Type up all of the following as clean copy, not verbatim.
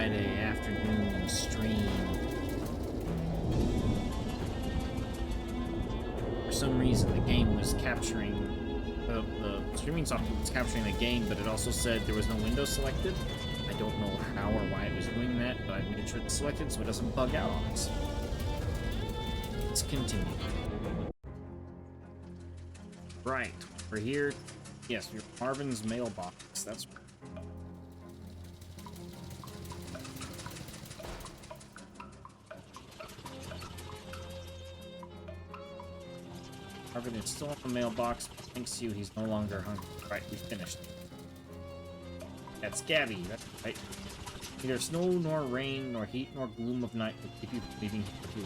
Friday afternoon stream. For some reason, the game was capturing, the streaming software was capturing the game, but it also said there was no window selected. I don't know how or why it was doing that, but I made sure it's selected so it doesn't bug out on us. Let's continue. Right, we're here. Yes, you're Marvin's mailbox. That's right. Marvin is still in the mailbox, but thanks to you, he's no longer hungry. Right, we finished. That's Gabby, that's right. Neither snow nor rain, nor heat nor gloom of night will keep you from leaving here too.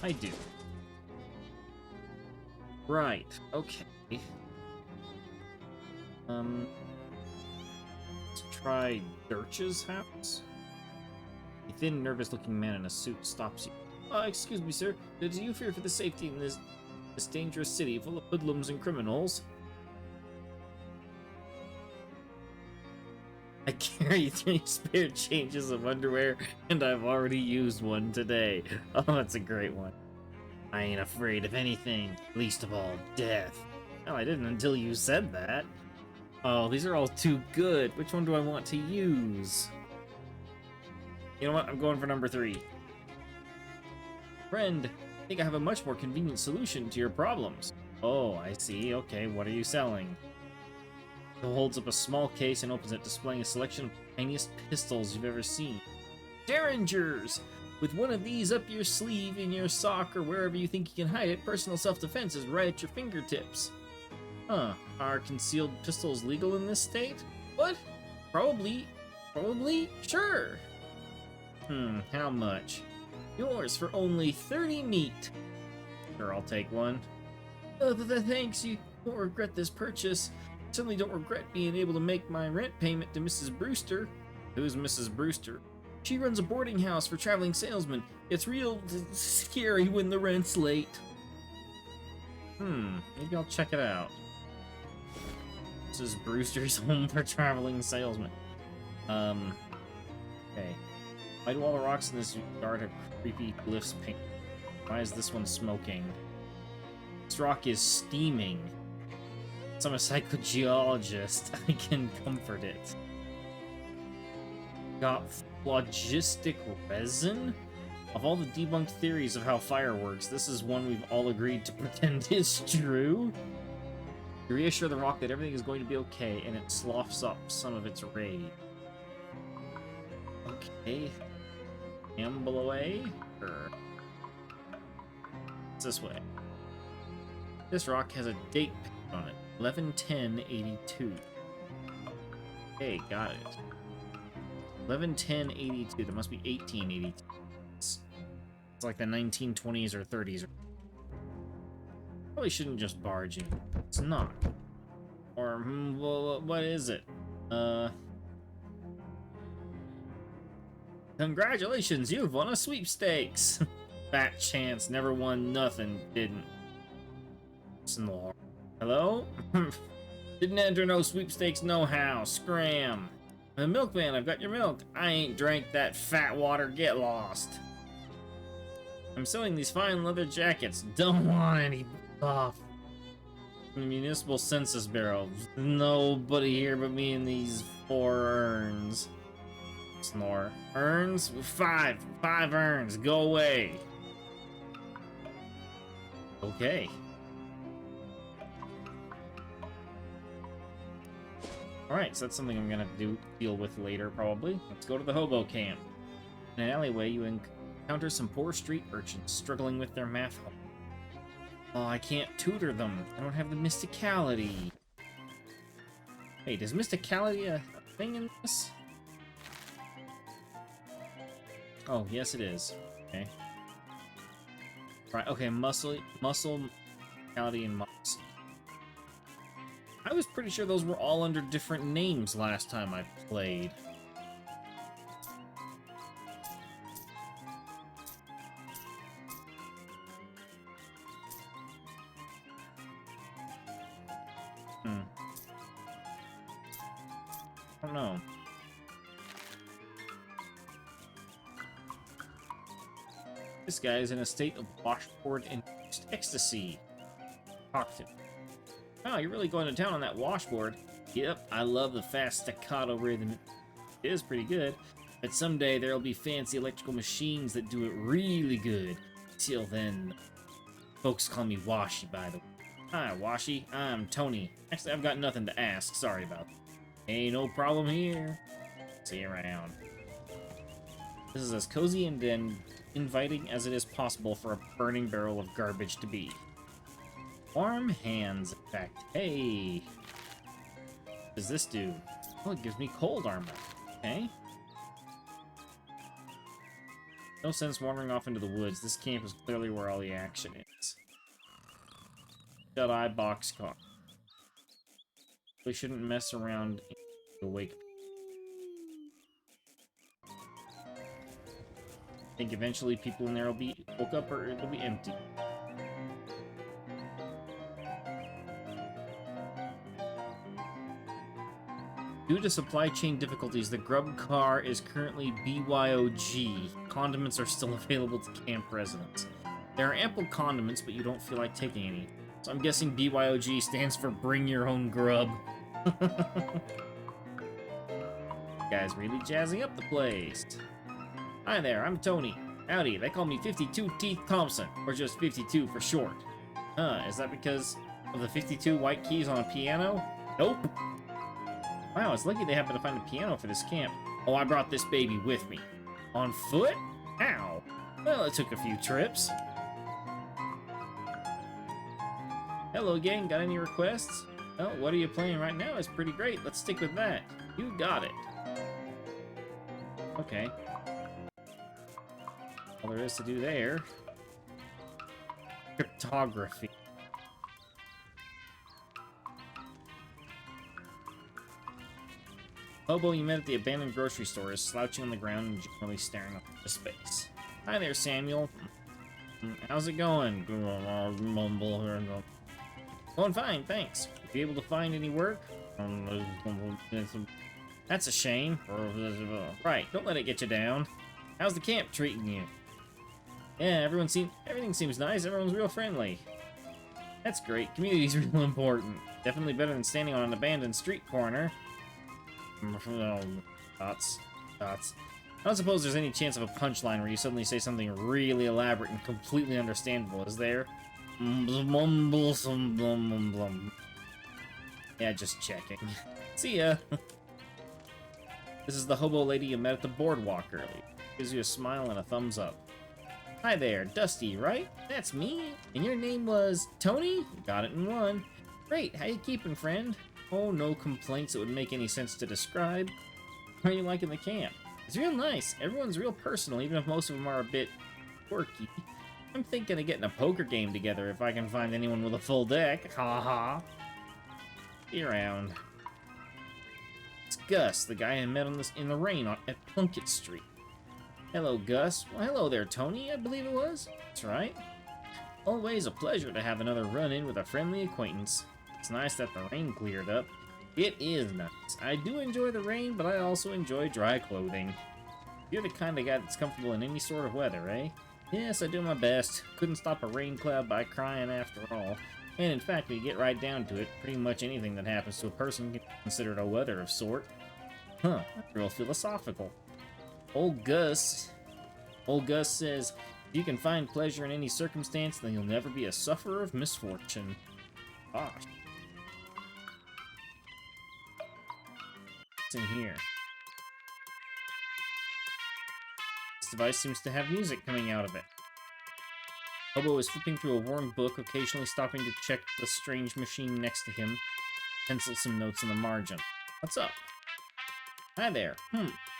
I do. Right, okay. Let's try Dirch's house. A thin, nervous-looking man in a suit stops you. Excuse me, sir. Do you fear for the safety in this dangerous city full of hoodlums and criminals? I carry 3 spare changes of underwear, and I've already used one today. Oh, that's a great one. I ain't afraid of anything, least of all death. Well, I didn't until you said that. Oh, these are all too good. Which one do I want to use? You know what? I'm going for number 3. Friend, I think I have a much more convenient solution to your problems. Oh, I see. Okay, what are you selling? He holds up a small case and opens it, displaying a selection of the tiniest pistols you've ever seen. Derringers! With one of these up your sleeve, in your sock, or wherever you think you can hide it, personal self-defense is right at your fingertips. Huh. Are concealed pistols legal in this state? What? Probably. Sure. How much? Yours for only 30 meat. Sure, I'll take one. Thanks, you won't regret this purchase. Certainly don't regret being able to make my rent payment to Mrs. Brewster. Who's Mrs. Brewster? She runs a boarding house for traveling salesmen. It's real scary when the rent's late. Maybe I'll check it out. Mrs. Brewster's home for traveling salesmen. Okay. Why do all the rocks in this yard have creepy glyphs painted? Why is this one smoking? This rock is steaming. So I'm a psychogeologist. I can comfort it. Got phlogistic resin? Of all the debunked theories of how fire works, this is one we've all agreed to pretend is true. You reassure the rock that everything is going to be okay, and it sloughs up some of its rage. Okay. Amble away? Or... it's this way. This rock has a date on it. 11/10/82. Okay, got it. 11/10/82. That must be 1882. It's like the 1920s or 30s. Probably shouldn't just barge in. It's not. Or, well, what is it? Congratulations, you've won a sweepstakes! Fat chance, never won nothing, didn't. Snore. Hello? Didn't enter no sweepstakes no how, scram. The milkman, I've got your milk. I ain't drank that fat water, get lost. I'm sewing these fine leather jackets. Don't want any off. The municipal census bureau. Nobody here but me and these 4 urns. Snore. Urns? 5 urns. Go away. Okay. Alright, so that's something I'm gonna deal with later, probably. Let's go to the hobo camp. In an alleyway, you encounter some poor street urchins struggling with their math homework. Oh, I can't tutor them. I don't have the mysticality. Wait, is mysticality a thing in this? Oh, yes it is. Okay. Right, okay, muscle, mysticality, and moxie. I was pretty sure those were all under different names last time I played. I don't know. This guy is in a state of washboard-induced ecstasy. Talk to him. Wow, you're really going to town on that washboard. Yep, I love the fast staccato rhythm. It is pretty good. But someday there'll be fancy electrical machines that do it really good. Till then, folks call me Washi, by the way. Hi, Washi. I'm Tony. Actually, I've got nothing to ask. Sorry about that. Ain't no problem here. See you around. This is as cozy and inviting as it is possible for a burning barrel of garbage to be. Warm hands, in fact. Hey! What does this do? Oh, it gives me cold armor. Okay. No sense wandering off into the woods. This camp is clearly where all the action is. Shut-eye boxcar. We shouldn't mess around in the wake. I think eventually people in there will be woke up or it'll be empty. Due to supply chain difficulties, the grub car is currently BYOG. Condiments are still available to camp residents. There are ample condiments, but you don't feel like taking any. So I'm guessing BYOG stands for Bring Your Own Grub. Guy's really jazzing up the place. Hi there, I'm Tony. Howdy, they call me 52 Teeth Thompson, or just 52 for short. Is that because of the 52 white keys on a piano? Nope. Wow, it's lucky they happened to find a piano for this camp. Oh, I brought this baby with me. On foot? How? Well, it took a few trips. Hello, gang. Got any requests? Well, what are you playing right now is pretty great. Let's stick with that. You got it. Okay. All there is to do there. Cryptography. Hobo you met at the abandoned grocery store is slouching on the ground and generally staring up into space. Hi there, Samuel. How's it going? Going fine, thanks. Be able to find any work? That's a shame. Right, don't let it get you down. How's the camp treating you? Yeah, everything seems nice. Everyone's real friendly. That's great. Community's real important. Definitely better than standing on an abandoned street corner. Thoughts. I don't suppose there's any chance of a punchline where you suddenly say something really elaborate and completely understandable, is there? Yeah, just checking. See ya! This is the hobo lady you met at the boardwalk earlier. Gives you a smile and a thumbs up. Hi there, Dusty, right? That's me. And your name was Tony? Got it in one. Great, how you keeping, friend? Oh, no complaints that would make any sense to describe. How are you liking the camp? It's real nice. Everyone's real personal, even if most of them are a bit quirky. I'm thinking of getting a poker game together if I can find anyone with a full deck. Ha ha. Be around. It's Gus, the guy I met in the rain at Plunkett Street. Hello, Gus. Well, hello there, Tony, I believe it was. That's right. Always a pleasure to have another run-in with a friendly acquaintance. It's nice that the rain cleared up. It is nice. I do enjoy the rain, but I also enjoy dry clothing. You're the kind of guy that's comfortable in any sort of weather, eh? Yes, I do my best. Couldn't stop a rain cloud by crying after all. And in fact, when you get right down to it, pretty much anything that happens to a person can be considered a weather of sort. Huh, real philosophical. Old Gus says, if you can find pleasure in any circumstance, then you'll never be a sufferer of misfortune. Gosh. What's in here? This device seems to have music coming out of it. Hobo is flipping through a worn book, occasionally stopping to check the strange machine next to him, pencil some notes in the margin. What's up? Hi there.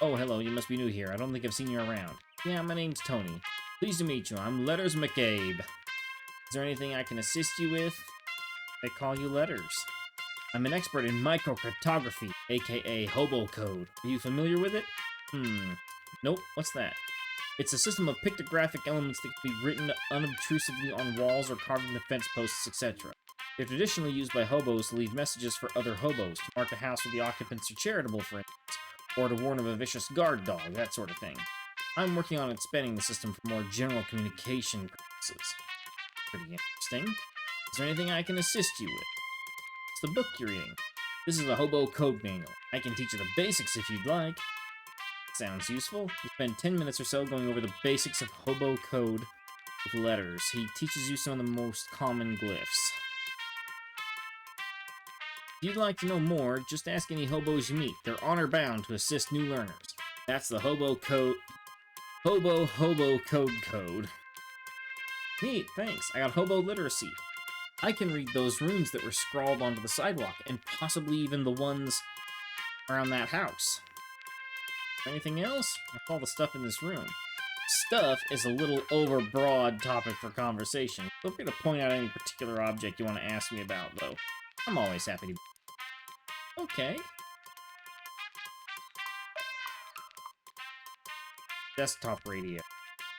Oh, hello, you must be new here. I don't think I've seen you around. Yeah, my name's Tony. Pleased to meet you. I'm Letters McCabe. Is there anything I can assist you with? They call you Letters. I'm an expert in microcryptography, aka hobo code. Are you familiar with it? Nope. What's that? It's a system of pictographic elements that can be written unobtrusively on walls or carved into fence posts, etc. They're traditionally used by hobos to leave messages for other hobos, to mark a house where the occupants are charitable, for instance, or to warn of a vicious guard dog, that sort of thing. I'm working on expanding the system for more general communication purposes. Pretty interesting. Is there anything I can assist you with? It's the book you're reading. This is the Hobo Code Manual. I can teach you the basics if you'd like. Sounds useful. You spend 10 minutes or so going over the basics of Hobo Code with letters. He teaches you some of the most common glyphs. If you'd like to know more, just ask any hobos you meet. They're honor-bound to assist new learners. That's the Hobo Code... Hobo Code. Neat, thanks. I got Hobo Literacy. I can read those runes that were scrawled onto the sidewalk, and possibly even the ones around that house. Anything else? That's all the stuff in this room. Stuff is a little overbroad topic for conversation. Feel free to point out any particular object you want to ask me about, though. I'm always happy to... Okay. Desktop radio.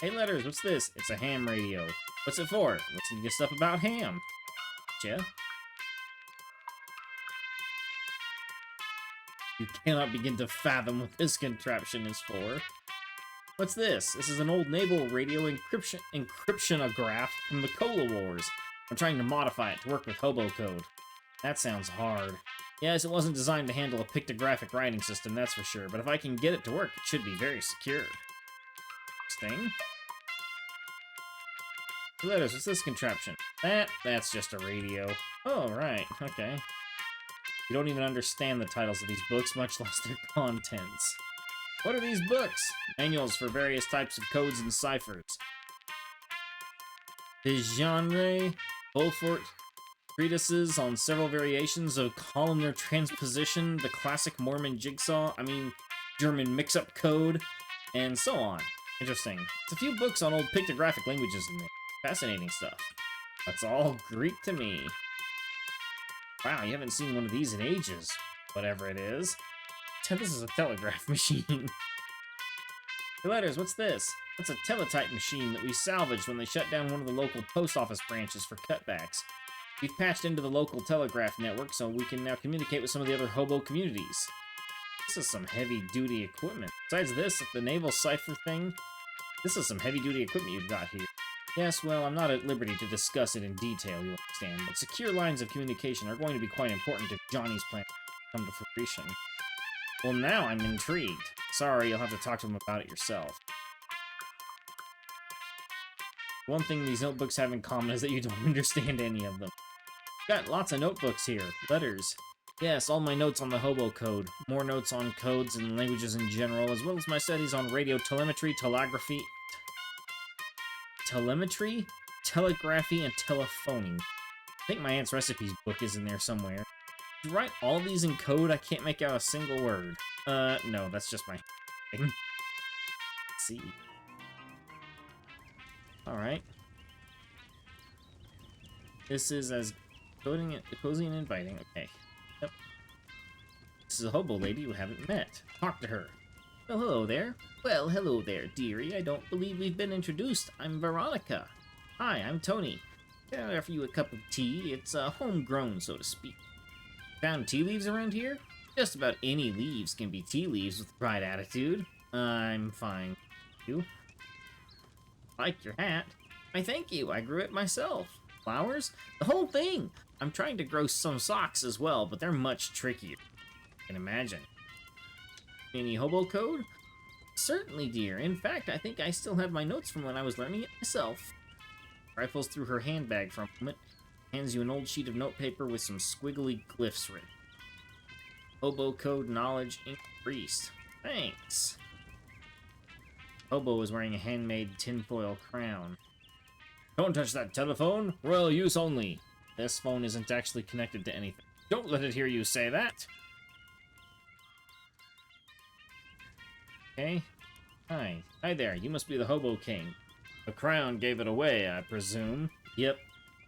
Hey, Letters, what's this? It's a ham radio. What's it for? Listening to stuff about ham. Gotcha. You cannot begin to fathom what this contraption is for. What's this? This is an old naval radio encryptionograph from the Cola Wars. I'm trying to modify it to work with Hobo Code. That sounds hard. Yes, it wasn't designed to handle a pictographic writing system, that's for sure, but if I can get it to work, it should be very secure. Thing. Letters, what's this contraption? That's just a radio. Oh, right, okay. You don't even understand the titles of these books, much less their contents. What are these books? Manuals for various types of codes and ciphers. De genre, Beaufort, treatises on several variations of columnar transposition, the classic Mormon jigsaw, German mix-up code, and so on. Interesting. It's a few books on old pictographic languages in there. Fascinating stuff. That's all Greek to me. Wow, you haven't seen one of these in ages. Whatever it is. This is a telegraph machine. Hey, Letters, what's this? That's a teletype machine that we salvaged when they shut down one of the local post office branches for cutbacks. We've patched into the local telegraph network so we can now communicate with some of the other hobo communities. This is some heavy-duty equipment. Besides this, the naval cipher thing, this is some heavy-duty equipment you've got here. Yes, well, I'm not at liberty to discuss it in detail, you understand, but secure lines of communication are going to be quite important if Johnny's plan come to fruition. Well, now I'm intrigued. Sorry, you'll have to talk to him about it yourself. One thing these notebooks have in common is that you don't understand any of them. Got lots of notebooks here. Letters. Yes, all my notes on the Hobo Code. More notes on codes and languages in general, as well as my studies on radio telemetry, telegraphy, and telephoning. I think my aunt's recipes book is in there somewhere. To write all these in code, I can't make out a single word. No, that's just my thing. Let's see. Alright. This is as cozy and inviting. Okay. Yep. This is a hobo lady you haven't met. Talk to her. Oh, hello there. Well, hello there, dearie. I don't believe we've been introduced. I'm Veronica. Hi, I'm Tony. Can I offer you a cup of tea? It's homegrown, so to speak. Found tea leaves around here? Just about any leaves can be tea leaves with the right attitude. I'm fine. You? Like your hat? Why, thank you. I grew it myself. Flowers? The whole thing. I'm trying to grow some socks as well, but they're much trickier. I can imagine. Any hobo code? Certainly, dear. In fact, I think I still have my notes from when I was learning it myself. Rifles through her handbag for a moment. Hands you an old sheet of notepaper with some squiggly glyphs written. Hobo code knowledge increased. Thanks. Hobo is wearing a handmade tinfoil crown. Don't touch that telephone. Royal use only. This phone isn't actually connected to anything. Don't let it hear you say that. Okay. Hi. Hi there. You must be the Hobo King. The crown gave it away, I presume. Yep.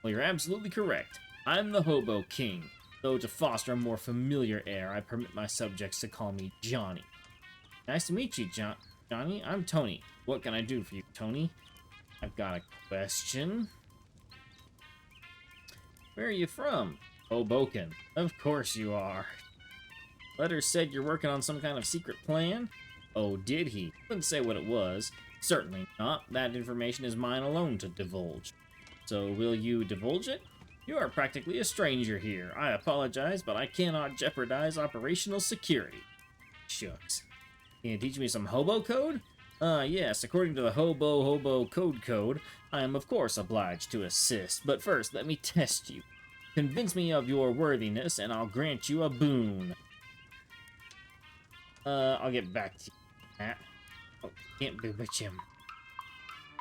Well, you're absolutely correct. I'm the Hobo King. Though to foster a more familiar air, I permit my subjects to call me Johnny. Nice to meet you, Johnny. I'm Tony. What can I do for you, Tony? I've got a question. Where are you from? Hoboken. Of course you are. Letter said you're working on some kind of secret plan? Oh, did he? Couldn't say what it was. Certainly not. That information is mine alone to divulge. So, will you divulge it? You are practically a stranger here. I apologize, but I cannot jeopardize operational security. Shucks. Can you teach me some hobo code? Yes, according to the Hobo Code, I am of course obliged to assist, but first let me test you. Convince me of your worthiness, and I'll grant you a boon. I'll get back to you, Matt. Oh, can't bewitch him.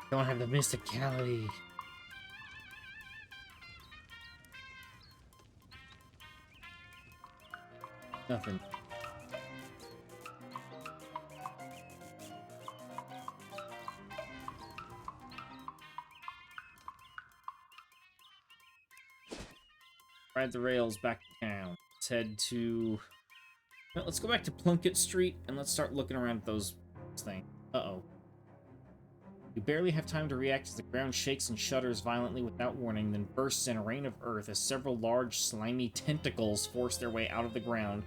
Don't have the mysticality. Nothing. Ride the rails back to town. Let's head to... Well, let's go back to Plunkett Street, and let's start looking around at those things. Uh-oh. You barely have time to react as the ground shakes and shudders violently without warning, then bursts in a rain of earth as several large, slimy tentacles force their way out of the ground,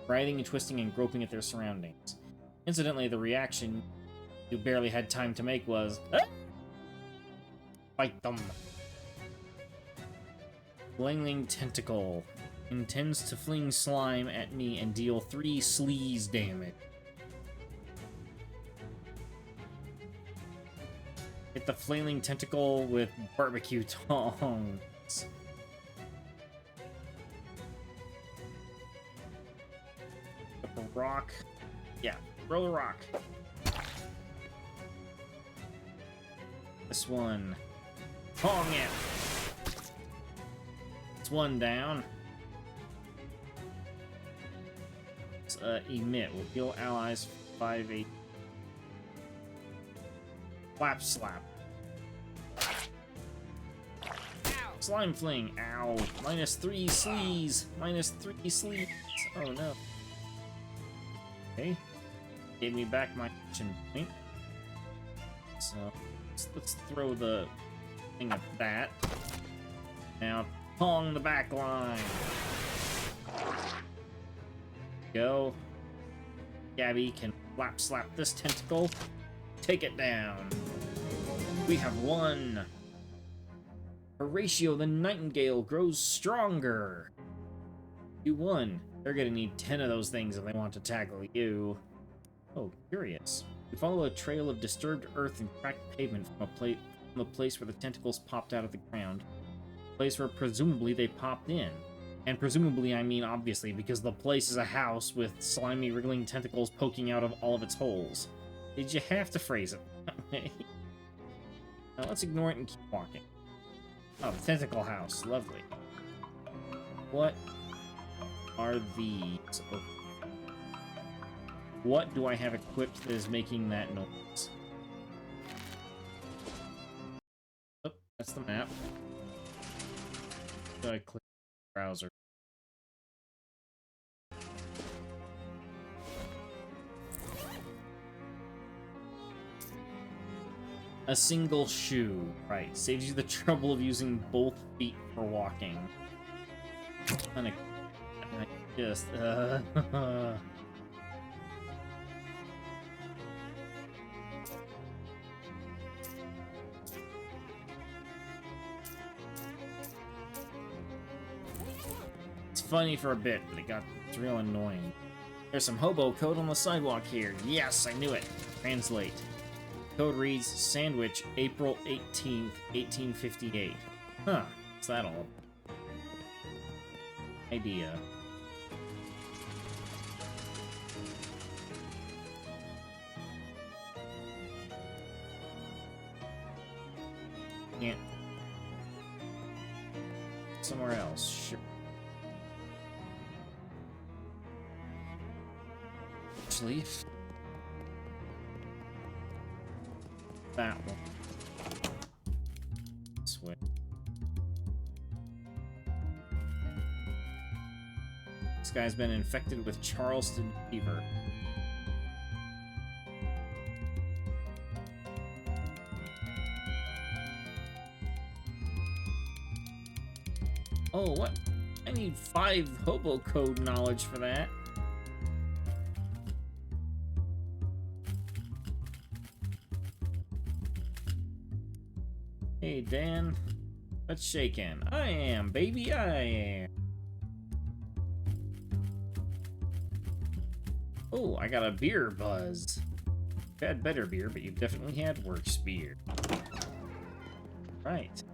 writhing and twisting and groping at their surroundings. Incidentally, the reaction you barely had time to make was... Ah! Fight them. Flailing Tentacle intends to fling slime at me and deal 3 sleaze damage. Hit the Flailing Tentacle with barbecue tongs. Up a rock. Yeah, throw the rock. This one. Tong it! It's one down. Let's, emit. Will heal allies 5-8. Flap slap. Slime fling. Ow. -3 sleaze. -3 sleaze. Oh no. Okay. Gave me back my action point. So let's throw the thing at that. Now Pong the back line. Go. Gabby can flap slap this tentacle. Take it down. We have won. Horatio the Nightingale grows stronger. You won. They're gonna need 10 of those things if they want to tackle you. Oh, curious. We follow a trail of disturbed earth and cracked pavement from the place where the tentacles popped out of the ground. Place where presumably they popped in. And presumably, I mean obviously, because the place is a house with slimy, wriggling tentacles poking out of all of its holes. Did you have to phrase it that way? Now let's ignore it and keep walking. Oh, the tentacle house. Lovely. What are these? Oh. What do I have equipped that is making that noise? Oh, that's the map. So I click browser. A single shoe. Right. Saves you the trouble of using both feet for walking. And I just... funny for a bit, but it's real annoying. There's some hobo code on the sidewalk here. Yes, I knew it. Translate. Code reads, Sandwich, April 18th, 1858. Huh, what's that all? Idea. Can't. Somewhere else, sure. Leaf. That one. This way. This guy's been infected with Charleston fever. Oh, what? I need 5 hobo code knowledge for that. Hey, Dan. Let's shake in. I am, baby, I am. Oh, I got a beer buzz. You've had better beer, but you've definitely had worse beer. Right.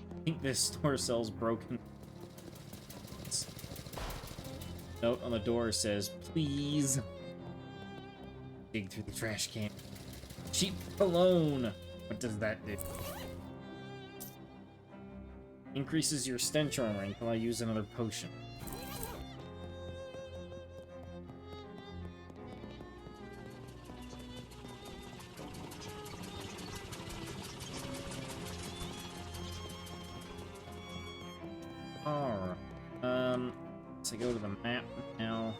I think this store sells broken. Note on the door says, please. Dig through the trash can. Cheap cologne. What does that do? Increases your stench armor until I use another potion. Alright. So go to the map now.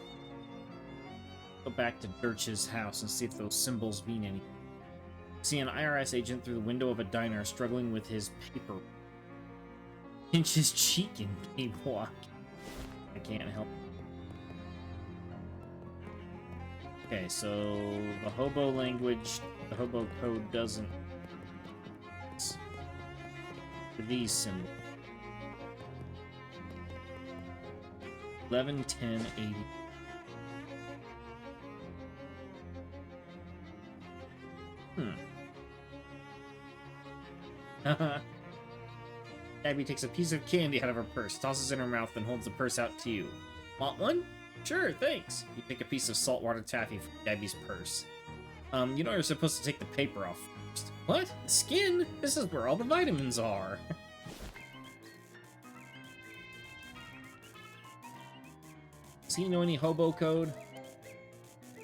Go back to Dirch's house and see if those symbols mean anything. See an IRS agent through the window of a diner struggling with his paper. Pinch his cheek and keep walking. I can't help. Okay, so the hobo language, the hobo code doesn't. For these symbols. 11, 10, 80. Abby takes a piece of candy out of her purse, tosses it in her mouth, and holds the purse out to you. Want one? Sure, thanks. You take a piece of saltwater taffy from Gabby's purse. You know you're supposed to take the paper off first. What? The skin? This is where all the vitamins are. Does he know any hobo code?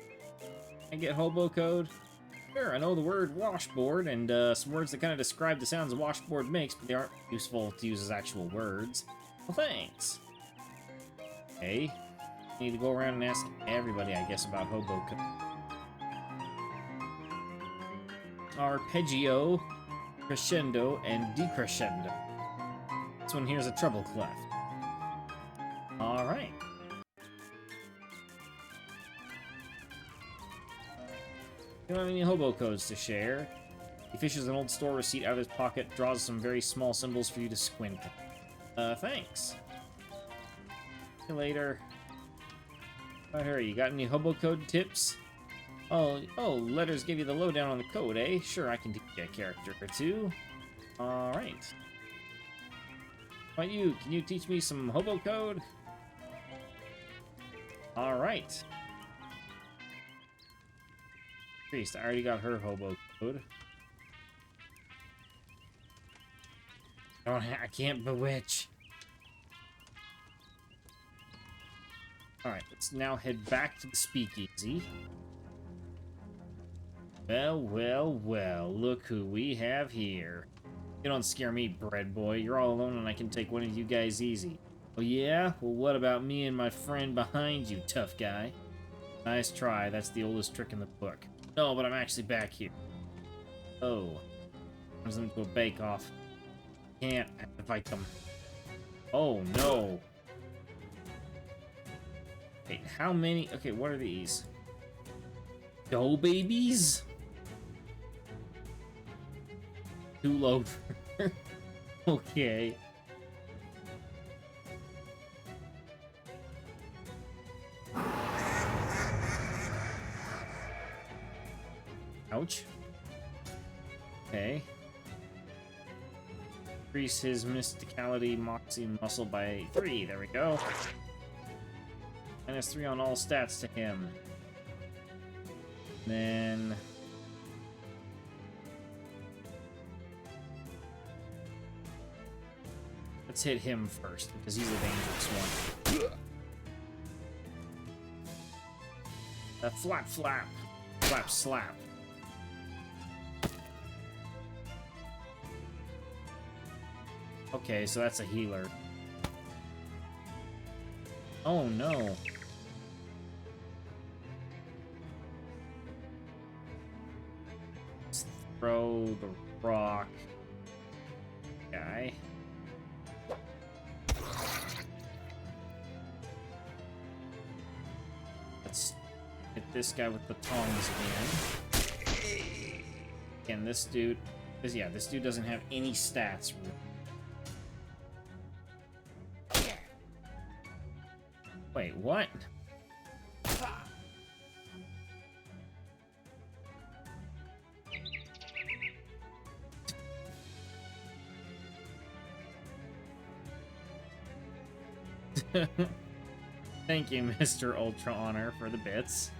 Can I get hobo code? Sure, I know the word washboard and some words that kind of describe the sounds a washboard makes, but they aren't useful to use as actual words. Well, thanks. Okay. Need to go around and ask everybody, I guess, about hobo code. Arpeggio, crescendo, and decrescendo. This one here's a treble clef. Alright. You don't have any hobo codes to share. He fishes an old store receipt out of his pocket, draws some very small symbols for you to squint. Thanks. See you later. Oh, Harry, you got any hobo code tips? Oh, letters give you the lowdown on the code, eh? Sure, I can teach you a character or two. Alright. How about you? Can you teach me some hobo code? Alright. Priest, I already got her hobo code. I can't bewitch. Alright, let's now head back to the speakeasy. Well, look who we have here. You don't scare me, bread boy. You're all alone and I can take one of you guys easy. Oh yeah? Well, what about me and my friend behind you, tough guy? Nice try. That's the oldest trick in the book. No, but I'm actually back here. Oh. Turns them into a bake-off. Can't. I have to fight them. Oh, no. Wait, how many? Okay, what are these? Dough babies? Too low. Okay. Ouch. Okay. Increase his mysticality, moxie, and muscle by 3. There we go. -3 on all stats to him. Then... let's hit him first, because he's the dangerous one. Flap, flap. Flap, slap. Okay, so that's a healer. Oh no. Let's throw the rock guy. Let's hit this guy with the tongs again. And this dude... this dude doesn't have any stats. Wait, what? Thank you, Mr. Ultra Honor, for the bits.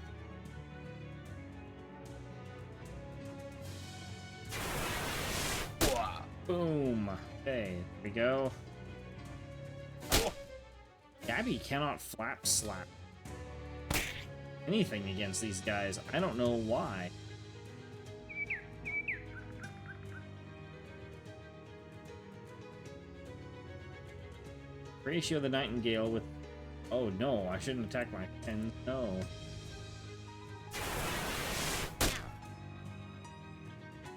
Boom. Okay, there we go. Gabby cannot flap slap anything against these guys. I don't know why. Ratio the Nightingale with... Oh no, I shouldn't attack my pen. No.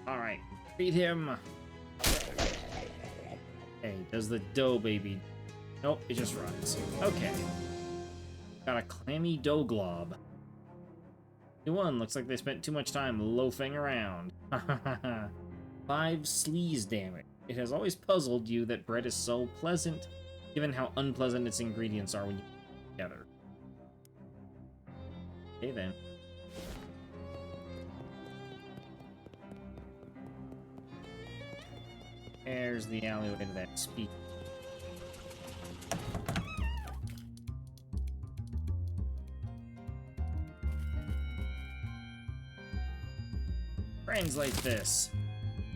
Alright, beat him. Hey, does the dough baby... Nope, it just runs. Okay. Got a clammy dough glob. One looks like they spent too much time loafing around. 5 sleaze damage. It has always puzzled you that bread is so pleasant, given how unpleasant its ingredients are when you put them together. Okay then. There's the alleyway to that speak. Translate this.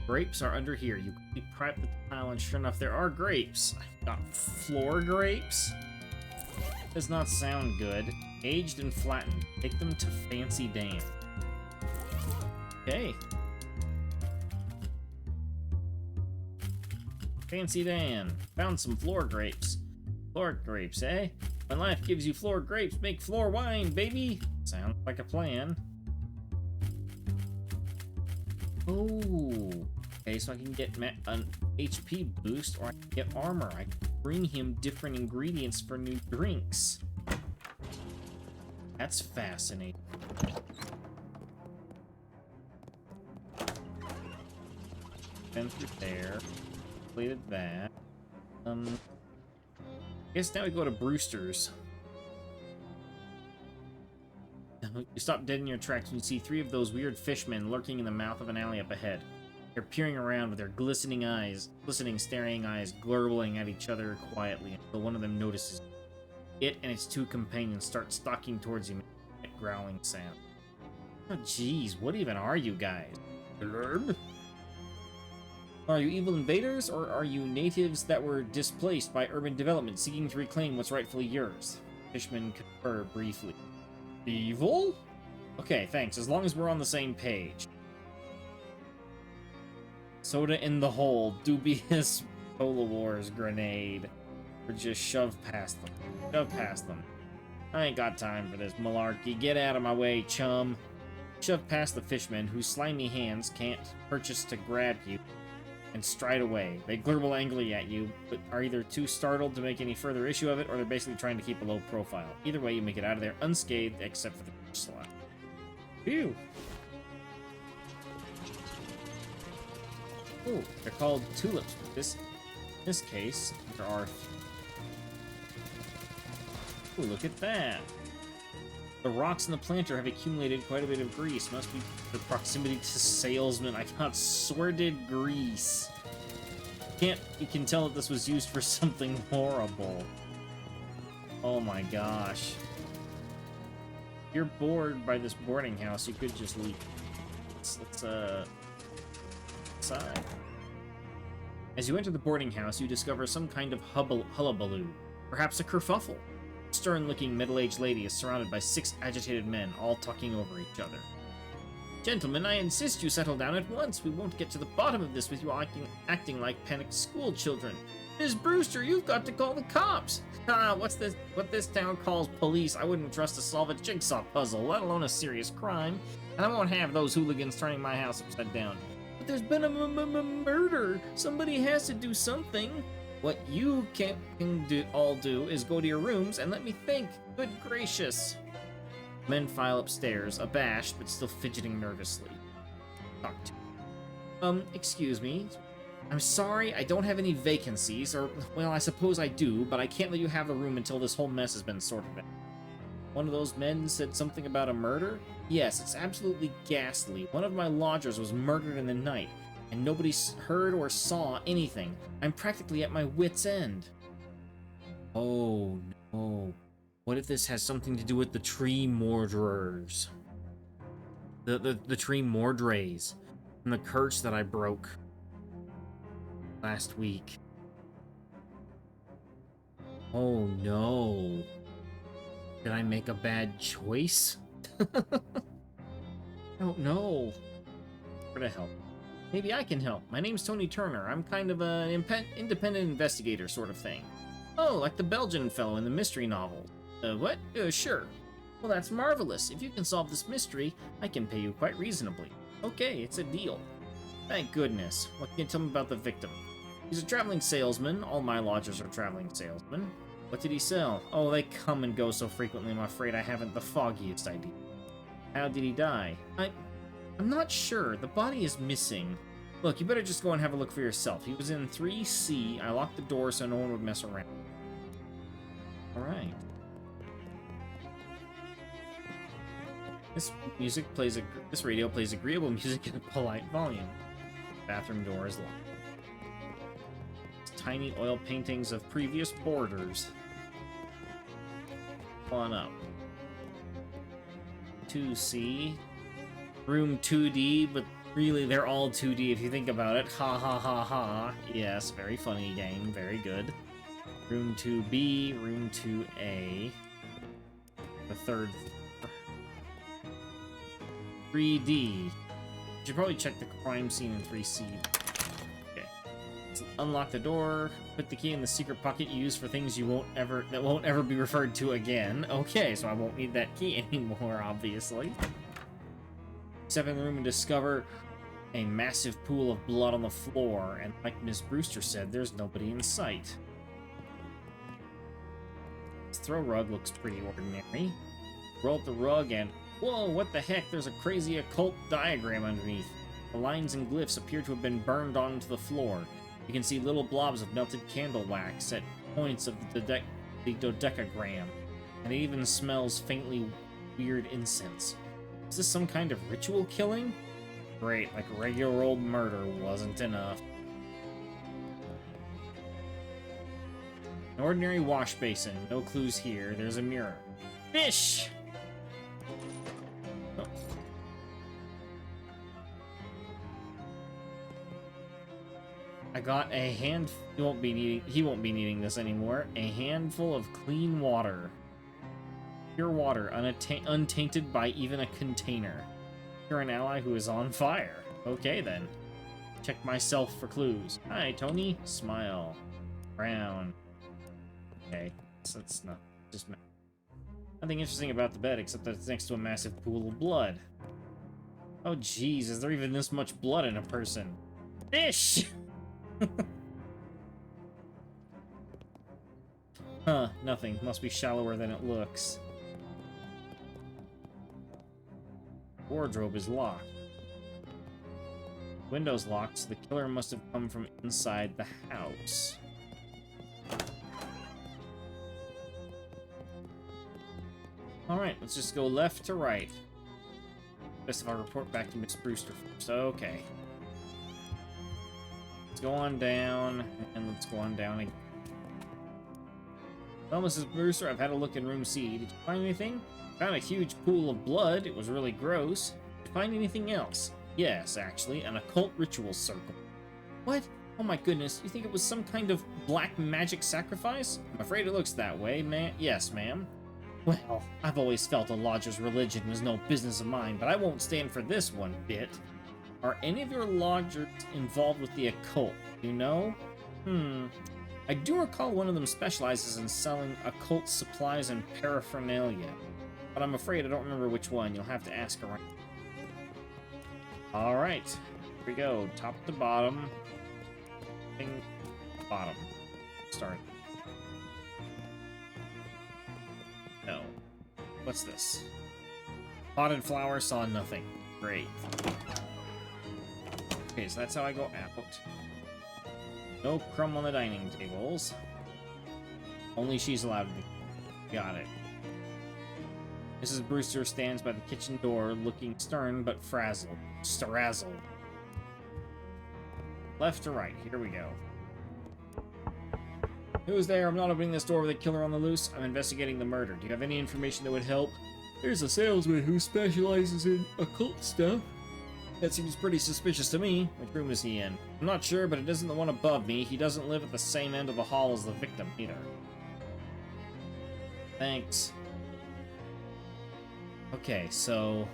Grapes are under here. You quickly pry up the tile, and sure enough, there are grapes. I've got floor grapes? Does not sound good. Aged and flattened. Take them to Fancy Dan. Okay. Fancy Dan. Found some floor grapes. Floor grapes, eh? When life gives you floor grapes, make floor wine, baby! Sounds like a plan. Oh, okay, so I can get an HP boost, or I can get armor. I can bring him different ingredients for new drinks. That's fascinating. Been through there. Completed that. I guess now we go to Brewster's. You stop dead in your tracks and you see 3 of those weird fishmen lurking in the mouth of an alley up ahead. They're peering around with their glistening, staring eyes, gurgling at each other quietly until one of them notices you. It and its 2 companions start stalking towards you, making that growling sound. Oh, jeez, what even are you guys? Are you evil invaders, or are you natives that were displaced by urban development seeking to reclaim what's rightfully yours? Fishmen confer briefly. Evil? Okay, thanks. As long as we're on the same page. Soda in the hole. Dubious Polar Wars grenade. Or just shove past them. Shove past them. I ain't got time for this malarkey. Get out of my way, chum. Shove past the fishmen, whose slimy hands can't purchase to grab you, and stride away. They glurble angrily at you, but are either too startled to make any further issue of it, or they're basically trying to keep a low profile. Either way, you make it out of there unscathed, except for the slot. Phew! Ooh, they're called tulips. In this case, there are... Ooh, look at that! The rocks in the planter have accumulated quite a bit of grease. Must be the proximity to salesmen. I got sordid grease. You can tell that this was used for something horrible. Oh my gosh. If you're bored by this boarding house, you could just leave. Let's outside. As you enter the boarding house, you discover some kind of hullabaloo. Perhaps a kerfuffle. A stern-looking middle-aged lady is surrounded by 6 agitated men, all talking over each other. Gentlemen, I insist you settle down at once. We won't get to the bottom of this with you acting like panicked school children. Ms. Brewster, you've got to call the cops. What this town calls police, I wouldn't trust to solve a jigsaw puzzle, let alone a serious crime. And I won't have those hooligans turning my house upside down. But there's been a murder. Somebody has to do something. What you can all do is go to your rooms and let me think. Good gracious. Men file upstairs, abashed, but still fidgeting nervously. Talk to. Excuse me. I'm sorry, I don't have any vacancies, or, well, I suppose I do, but I can't let you have the room until this whole mess has been sorted out. One of those men said something about a murder? Yes, it's absolutely ghastly. One of my lodgers was murdered in the night, and nobody heard or saw anything. I'm practically at my wit's end. Oh, no. What if this has something to do with the tree murderers? The tree mordres from the curse that I broke last week. Oh no. Did I make a bad choice? I don't know. Where to help? Maybe I can help. My name's Tony Turner. I'm kind of an independent investigator sort of thing. Oh, like the Belgian fellow in the mystery novel. What? Sure. Well, that's marvelous. If you can solve this mystery, I can pay you quite reasonably. Okay, it's a deal. Thank goodness. What can you tell me about the victim? He's a traveling salesman. All my lodgers are traveling salesmen. What did he sell? Oh, they come and go so frequently, I'm afraid I haven't the foggiest idea. How did he die? I'm not sure. The body is missing. Look, you better just go and have a look for yourself. He was in 3C. I locked the door so no one would mess around. Alright. This radio plays agreeable music in a polite volume. Bathroom door is locked. It's tiny oil paintings of previous boarders. Come on up. 2C. Room 2D, but really they're all 2D if you think about it. Ha ha ha ha. Yes, very funny game. Very good. Room 2B, room 2A. The third floor. 3D. You should probably check the crime scene in 3C. Okay. Let's unlock the door. Put the key in the secret pocket you use for things that won't ever be referred to again. Okay, so I won't need that key anymore, obviously. Step in the room and discover a massive pool of blood on the floor, and like Miss Brewster said, there's nobody in sight. This throw rug looks pretty ordinary. Roll up the rug and whoa, what the heck? There's a crazy occult diagram underneath. The lines and glyphs appear to have been burned onto the floor. You can see little blobs of melted candle wax at points of the dodecagram, and it even smells faintly weird incense. Is this some kind of ritual killing? Great, like regular old murder wasn't enough. An ordinary wash basin. No clues here. There's a mirror. Fish! Oh. I got a hand... He won't be needing this anymore. A handful of clean water. Pure water, untainted by even a container. You're an ally who is on fire. Okay, then. Check myself for clues. Hi, Tony. Smile. Frown. Okay, so it's not just nothing interesting about the bed except that it's next to a massive pool of blood. Oh, jeez, is there even this much blood in a person? Fish! Huh, nothing. Must be shallower than it looks. Wardrobe is locked. Window's locked, so the killer must have come from inside the house. Alright, let's just go left to right. Best if I report back to Miss Brewster first. Okay. Let's go on down, and let's go on down again. Well, Mrs. Brewster, I've had a look in room C. Did you find anything? Found a huge pool of blood. It was really gross. Did you find anything else? Yes, actually, an occult ritual circle. What? Oh my goodness, you think it was some kind of black magic sacrifice? I'm afraid it looks that way, ma'am. Yes, ma'am. Well, I've always felt a lodger's religion was no business of mine, but I won't stand for this one bit. Are any of your lodgers involved with the occult? You know? I do recall one of them specializes in selling occult supplies and paraphernalia, but I'm afraid I don't remember which one. You'll have to ask around. Alright, here we go. Top to bottom. Bottom. Start. No. What's this? Potted flower, saw nothing. Great. Okay, so that's how I go out. No crumb on the dining tables. Only she's allowed to. Got it. Mrs. Brewster stands by the kitchen door, looking stern but frazzled. Strazzled. Left to right. Here we go. Who's there? I'm not opening this door with a killer on the loose. I'm investigating the murder. Do you have any information that would help? There's a salesman who specializes in occult stuff. That seems pretty suspicious to me. Which room is he in? I'm not sure, but it isn't the one above me. He doesn't live at the same end of the hall as the victim, either. Thanks. Okay, so...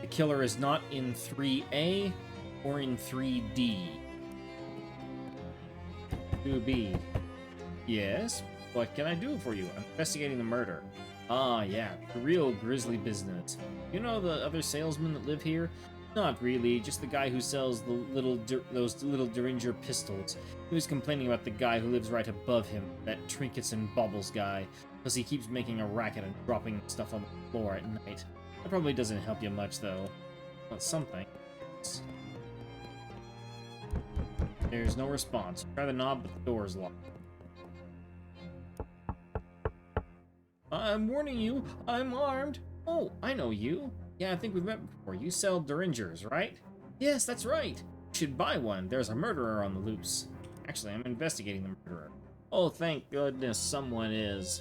the killer is not in 3A or in 3D. 2B. Yes? What can I do for you? I'm investigating the murder. Ah, yeah, the real grisly business. You know the other salesmen that live here? Not really, just the guy who sells the those little Derringer pistols. He was complaining about the guy who lives right above him, that trinkets and baubles guy, because he keeps making a racket and dropping stuff on the floor at night. That probably doesn't help you much, though. Well, something. There's no response. Try the knob, but the door is locked. I'm warning you, I'm armed. Oh, I know you. Yeah, I think we've met before. You sell Derringers, right? Yes, that's right. You should buy one. There's a murderer on the loose. Actually, I'm investigating the murderer. Oh, thank goodness someone is.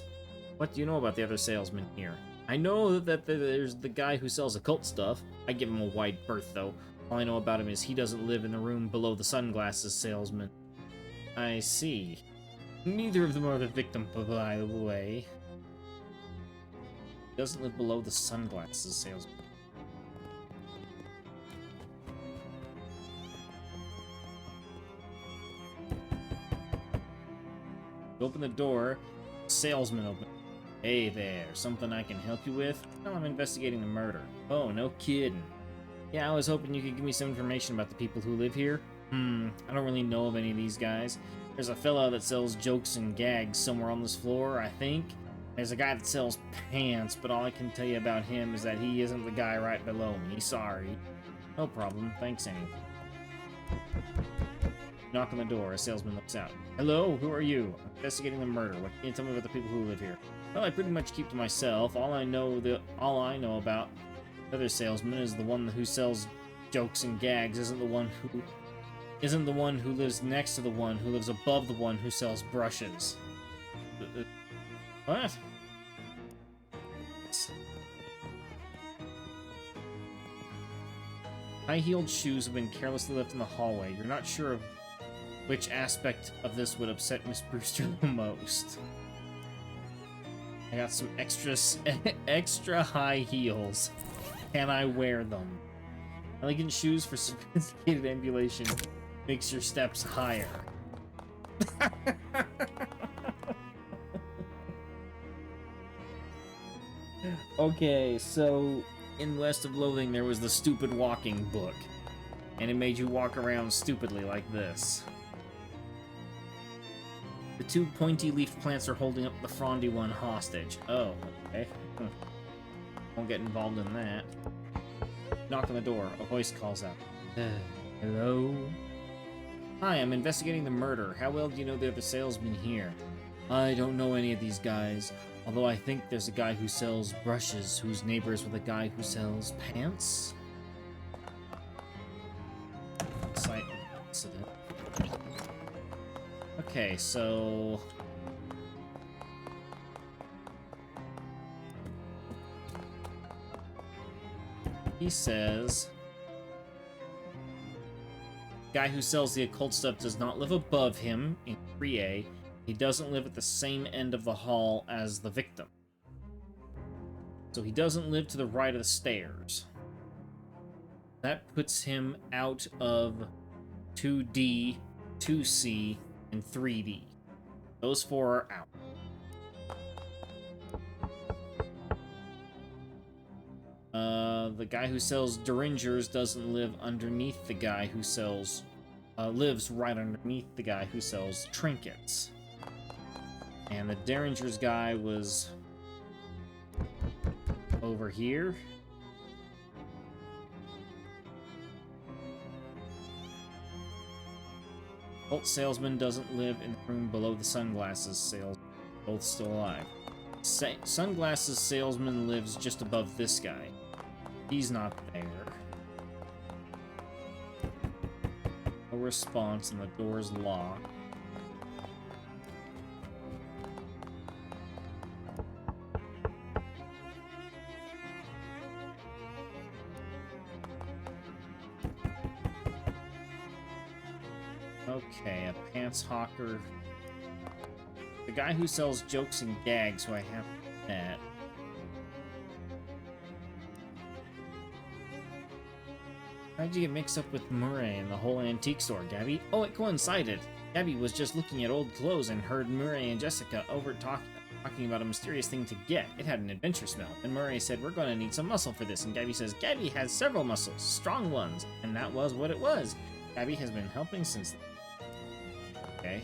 What do you know about the other salesman here? I know that there's the guy who sells occult stuff. I give him a wide berth, though. All I know about him is he doesn't live in the room below the sunglasses salesman. I see. Neither of them are the victim, by the way. He doesn't live below the sunglasses salesman. You open the door, salesman opens. Hey there, something I can help you with? No, I'm investigating the murder. Oh, no kidding. Yeah, I was hoping you could give me some information about the people who live here. I don't really know of any of these guys. There's a fella that sells jokes and gags somewhere on this floor, I think. There's a guy that sells pants, but all I can tell you about him is that he isn't the guy right below me. Sorry. No problem. Thanks, anyway. Knock on the door. A salesman looks out. Hello, who are you? I'm investigating the murder. What can you tell me about the people who live here? Well, I pretty much keep to myself. All I know about the other salesman is the one who sells jokes and gags isn't the one who lives next to the one who lives above the one who sells brushes. What? High-heeled shoes have been carelessly left in the hallway. You're not sure of which aspect of this would upset Miss Brewster the most. I got some extra high heels. Can I wear them? Elegant shoes for sophisticated ambulation makes your steps higher. Okay, so in West of Loathing there was the stupid walking book, and it made you walk around stupidly like this. The two pointy-leafed plants are holding up the frondy one hostage. Oh, okay. Won't get involved in that. Knock on the door. A voice calls out. Hello? Hi, I'm investigating the murder. How well do you know the other salesman here? I don't know any of these guys, although I think there's a guy who sells brushes who's neighbors with a guy who sells pants? Site incident. Okay, so... he says... guy who sells the occult stuff does not live above him in 3A. He doesn't live at the same end of the hall as the victim. So he doesn't live to the right of the stairs. That puts him out of 2D, 2C, and 3D. Those four are out. The guy who sells Derringers doesn't live underneath the guy who sells... lives right underneath the guy who sells trinkets. And the Derringers guy was over here. Cult salesman doesn't live in the room below the sunglasses salesman. Both still alive. Sunglasses salesman lives just above this guy. He's not there. No response, and the door's locked. Okay, a pants hawker. The guy who sells jokes and gags, who I haven't met. How'd you get mixed up with Murray and the whole antique store, Gabby? Oh, it coincided. Gabby was just looking at old clothes and heard Murray and Jessica over talking about a mysterious thing to get. It had an adventure smell. And Murray said, we're going to need some muscle for this. And Gabby says, Gabby has several muscles, strong ones. And that was what it was. Gabby has been helping since then. Okay.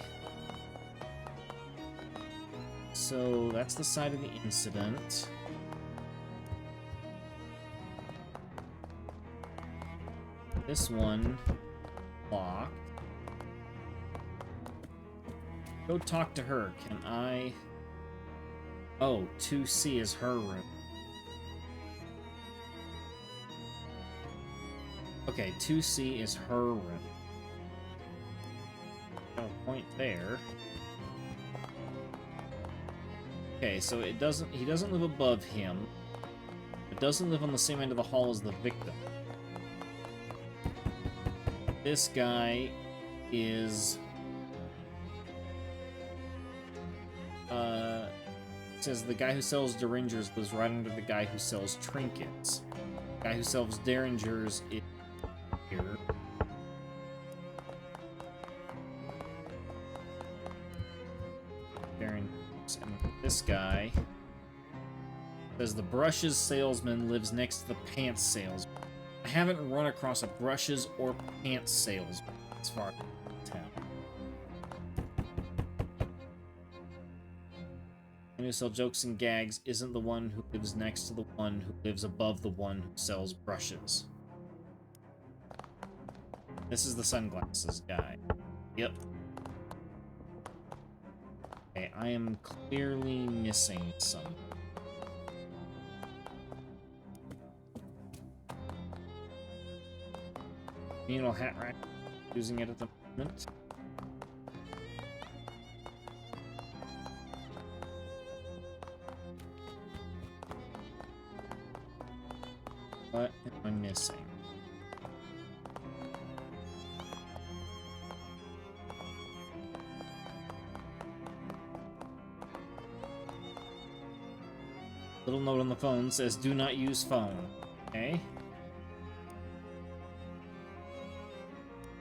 So that's the side of the incident. This one locked. Go talk to her. Can I? Oh, 2C is her room. Okay, 2C is her room. No point there. Okay, so he doesn't live above him. It doesn't live on the same end of the hall as the victim. This guy is says the guy who sells derringers lives right under the guy who sells trinkets. The guy who sells derringers is here. Derringers. And this guy says the brushes salesman lives next to the pants salesman. I haven't run across a brushes or pants salesman as far as I can tell. The who sells jokes and gags isn't the one who lives next to the one who lives above the one who sells brushes. This is the sunglasses guy. Yep. Okay, I am clearly missing some. Communal hat rack. Using it at the moment. What am I missing? Little note on the phone says, do not use phone. Okay.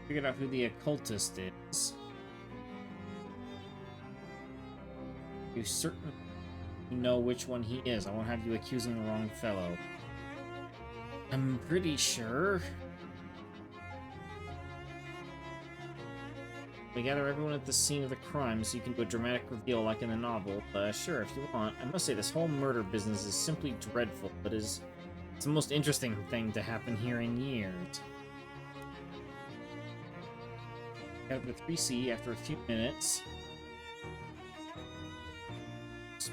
Figured out who the occultist is. You certainly know which one he is. I won't have you accusing the wrong fellow. I'm pretty sure. We gather everyone at the scene of the crime so you can do a dramatic reveal like in the novel. Sure, if you want. I must say, this whole murder business is simply dreadful, but it's the most interesting thing to happen here in years. Got up to 3C after a few minutes.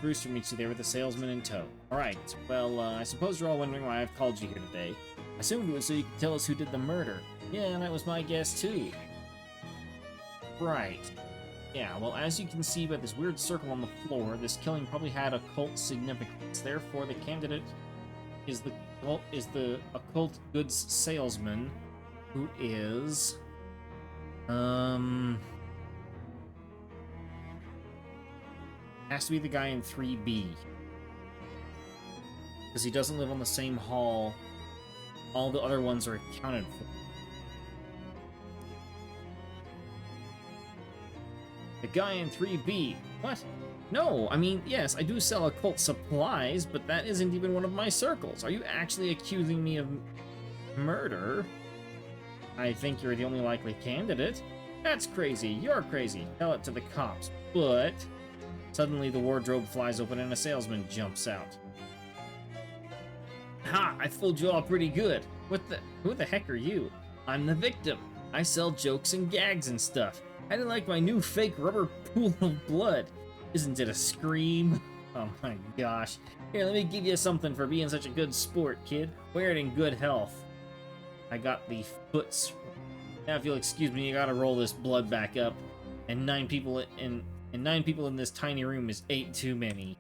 Brewster meets you there with a salesman in tow. Alright, well, I suppose you're all wondering why I've called you here today. I assumed it was so you could tell us who did the murder. Yeah, that was my guess too. Right. Yeah, well, as you can see by this weird circle on the floor, this killing probably had occult significance. Therefore, the candidate is the occult goods salesman, who is... has to be the guy in 3B. Because he doesn't live on the same hall. All the other ones are accounted for. The guy in 3B. What? No, I mean, yes, I do sell occult supplies, but that isn't even one of my circles. Are you actually accusing me of murder? I think you're the only likely candidate. That's crazy. You're crazy. Tell it to the cops. But... suddenly the wardrobe flies open and a salesman jumps out. I fooled you all pretty good. Who the heck are you? I'm the victim. I sell jokes and gags and stuff. I didn't like my new fake rubber pool of blood. Isn't it a scream? Oh my gosh. Here, let me give you something for being such a good sport, kid. Wear it in good health. I got the foots. Now, if you'll excuse me, you gotta roll this blood back up. And 9 people in this tiny room is 8 too many.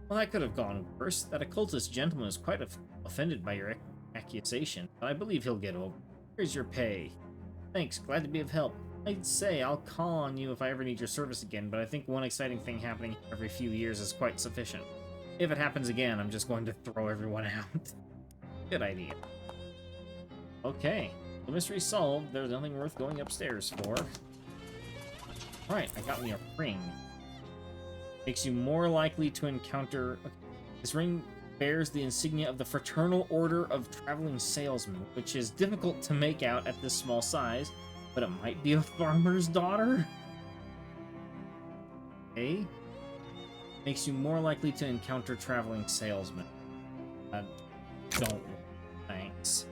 Well, that could have gone worse. That occultist gentleman is quite offended by your accusation, but I believe he'll get over. Here's your pay. Thanks, glad to be of help. I'd say I'll call on you if I ever need your service again, but I think one exciting thing happening every few years is quite sufficient. If it happens again, I'm just going to throw everyone out. Good idea. Okay, the mystery solved. There's nothing worth going upstairs for. Alright, I got me a ring. Makes you more likely to encounter... Okay. This ring bears the insignia of the Fraternal Order of Traveling Salesmen, which is difficult to make out at this small size, but it might be a farmer's daughter? Okay. Makes you more likely to encounter traveling salesmen. Don't. Thanks.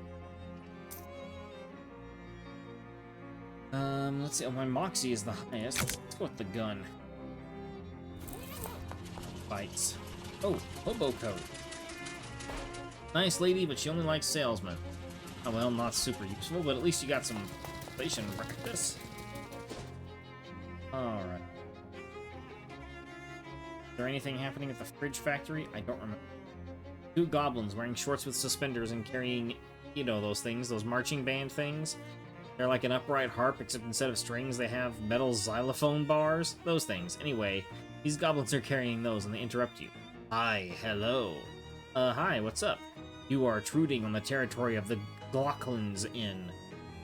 Let's see. Oh, my Moxie is the highest. Let's go with the gun. Fights. Oh, hobo coat. Nice lady, but she only likes salesmen. Oh, well, not super useful, but at least you got some inflation practice. Alright. Is there anything happening at the fridge factory? I don't remember. 2 goblins wearing shorts with suspenders and carrying, you know, those things, those marching band things. They're like an upright harp, except instead of strings, they have metal xylophone bars. Those things. Anyway, these goblins are carrying those, and they interrupt you. Hi, hello. Hi, what's up? You are intruding on the territory of the Glocklins Inn.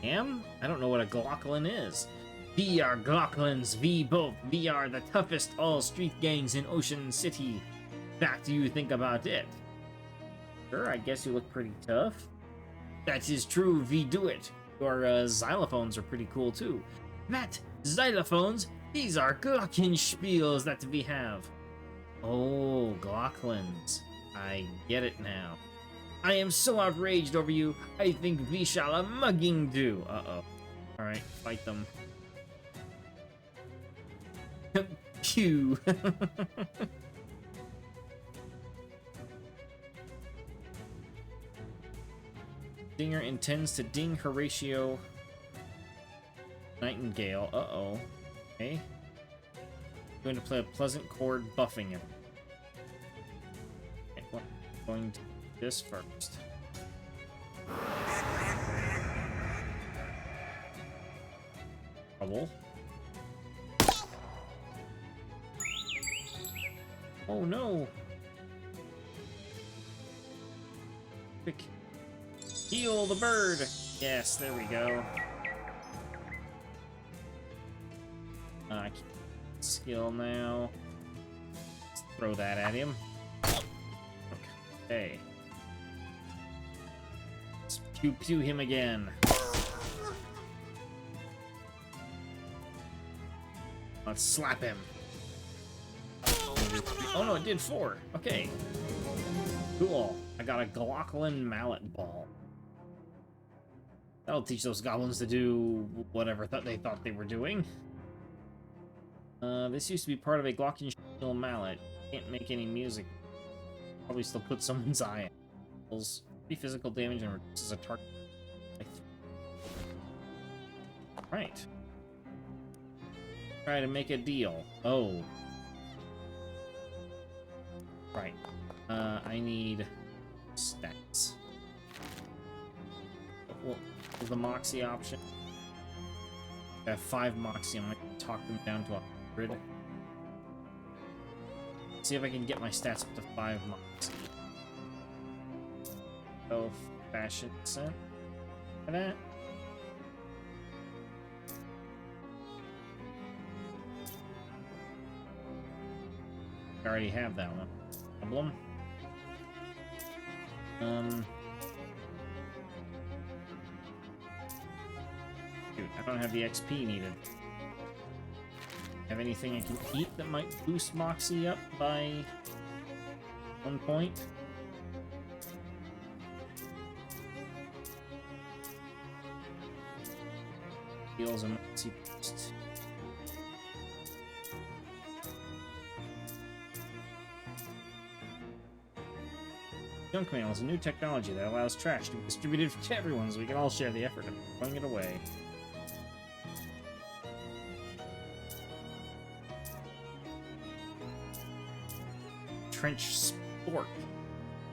Am? I don't know what a Glocklin is. We are Glocklins, we both. We are the toughest all street gangs in Ocean City. What do you think about it? Sure, I guess you look pretty tough. That is true, we do it. Your xylophones are pretty cool too. Matt, xylophones? These are glockenspiels that we have. Oh, Glocklins. I get it now. I am so outraged over you, I think we shall a mugging do. Uh-oh. Alright, fight them. Pew. Dinger intends to ding Horatio Nightingale. Uh-oh. Okay. Going to play a pleasant chord, buffing him. Okay, well, going to do this first. Trouble. Oh no! Quick. Heal the bird! Yes, there we go. I can skill now. Let's throw that at him. Okay. Let's pew him again. Let's slap him. Oh no, it did 4. Okay. Cool. I got a Glocklin mallet ball. That'll teach those goblins to do whatever they thought they were doing. This used to be part of a glockenspiel mallet. Can't make any music. Probably still put someone's eye out. 3 physical damage and reduces a target. Right. Try to make a deal. Oh. Right. I need stats. Well, the Moxie option. I have 5 Moxie. I'm going to talk them down to 100. See if I can get my stats up to 5 Moxie. Oh, fashion scent. For that. I already have that one. Problem. Dude, I don't have the XP needed. Have anything I can eat that might boost Moxie up by 1 point? Heals and mercy boost. Junk mail is a new technology that allows trash to be distributed to everyone so we can all share the effort of throwing it away. Trench Sport.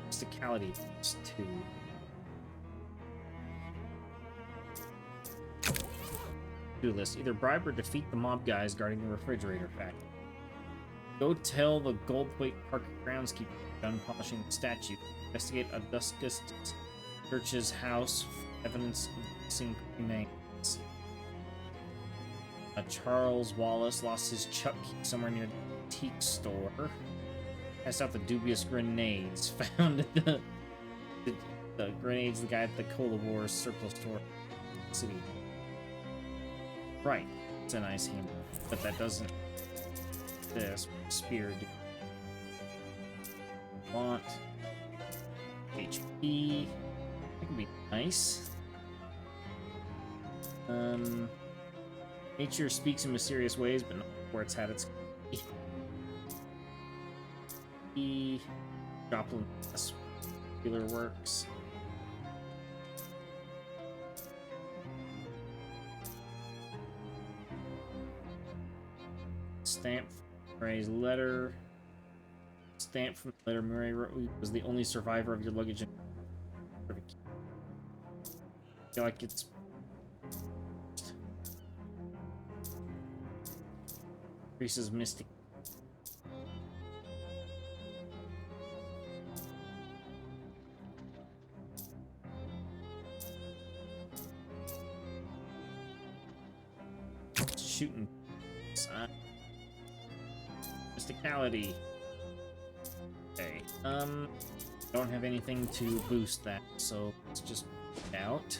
Mysticality is 2. Do list. Either bribe or defeat the mob guys guarding the refrigerator factory. Go tell the Goldthwaite Park groundskeeper done polishing the statue. Investigate Augustus Church's house for evidence of missing remains. Charles Wallace lost his Chuck key somewhere near the antique store. Passed out the dubious grenades. Found the grenades the guy at the Cola Wars surplus store city. Right, it's a nice handle, but that doesn't. This spear. Want HP. That could be nice. Nature speaks in mysterious ways, but not where it's had its. Joplin Healer works. Stamp from Murray's letter. Stamp from the letter Murray wrote was the only survivor of your luggage. I feel like it's. Increases mystic. Shooting. Mysticality. Okay. Don't have anything to boost that, so let's just out.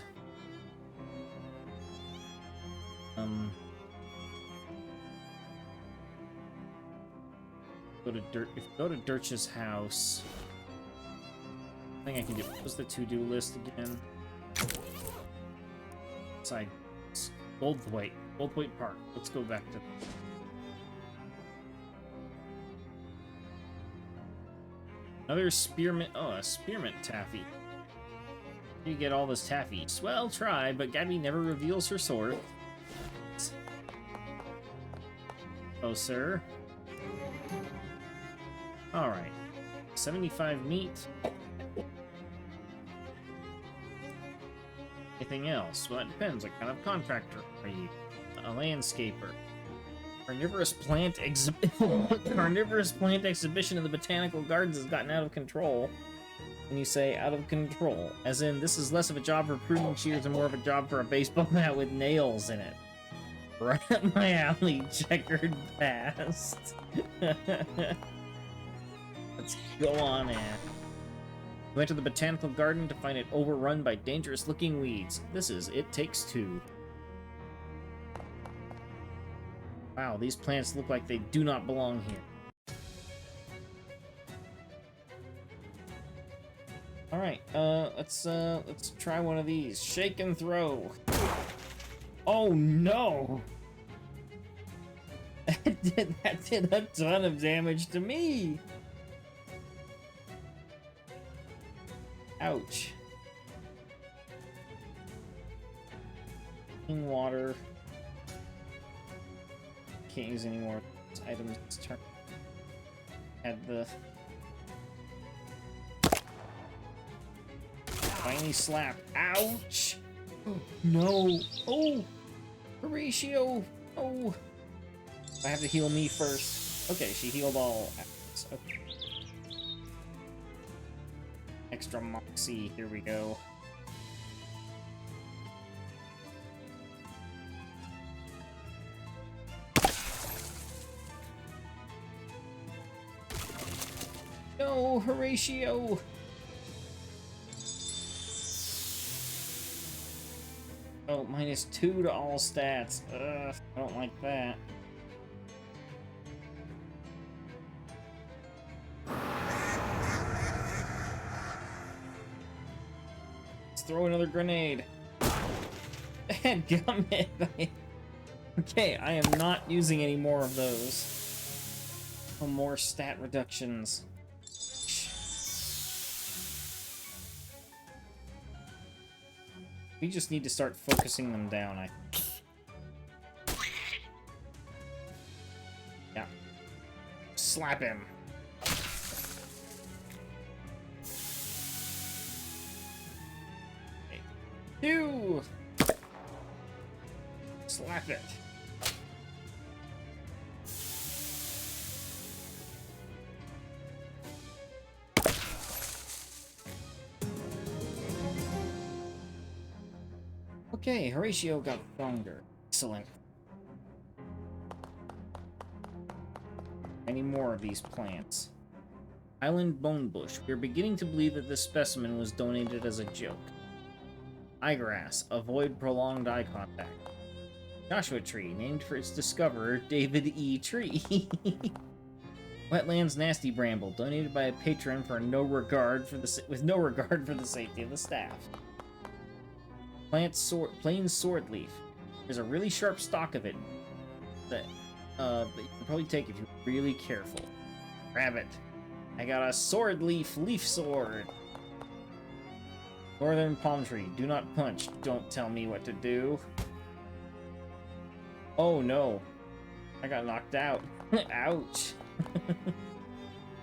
Go to Dirch's house. I think I can do. What was the to-do list again? Side. Goldthwaite Park. Let's go back to. Another spearmint. Oh, a spearmint taffy. You get all this taffy. Swell try, but Gabby never reveals her sword. Oh, sir. Alright. 75 meat. Anything else? Well, that depends. What kind of contractor are you? A landscaper. Carnivorous plant exhibition in the botanical gardens has gotten out of control. And you say out of control, as in this is less of a job for pruning shears and more of a job for a baseball bat with nails in it. Right up my alley, checkered past. Let's go on in. We went to the botanical garden to find it overrun by dangerous-looking weeds. This is It Takes Two. Wow, these plants look like they do not belong here. Alright, let's try one of these. Shake and throw. Oh no! That did a ton of damage to me! Ouch. Clean water. Can't use any more items this turn. Had the tiny slap. Ouch! No! Oh! Horatio! Oh! I have to heal me first. Okay, she healed all. Okay. Extra moxie. Here we go. No, Horatio! Oh, -2 to all stats. Ugh, I don't like that. Let's throw another grenade. Dadgummit. Okay, I am not using any more of those. No more stat reductions. We just need to start focusing them down, Yeah. Slap him. Okay. 2! Slap it. Okay, Horatio got stronger. Excellent. Any more of these plants? Island bone bush. We are beginning to believe that this specimen was donated as a joke. Eyegrass. Avoid prolonged eye contact. Joshua tree, named for its discoverer, David E. Tree. Wetlands nasty bramble, donated by a patron for no regard for the with no regard for the safety of the staff. Plain sword leaf. There's a really sharp stalk of it that you can probably take if you're really careful. Grab it. I got a sword leaf sword. Northern palm tree. Do not punch. Don't tell me what to do. Oh no. I got knocked out. Ouch.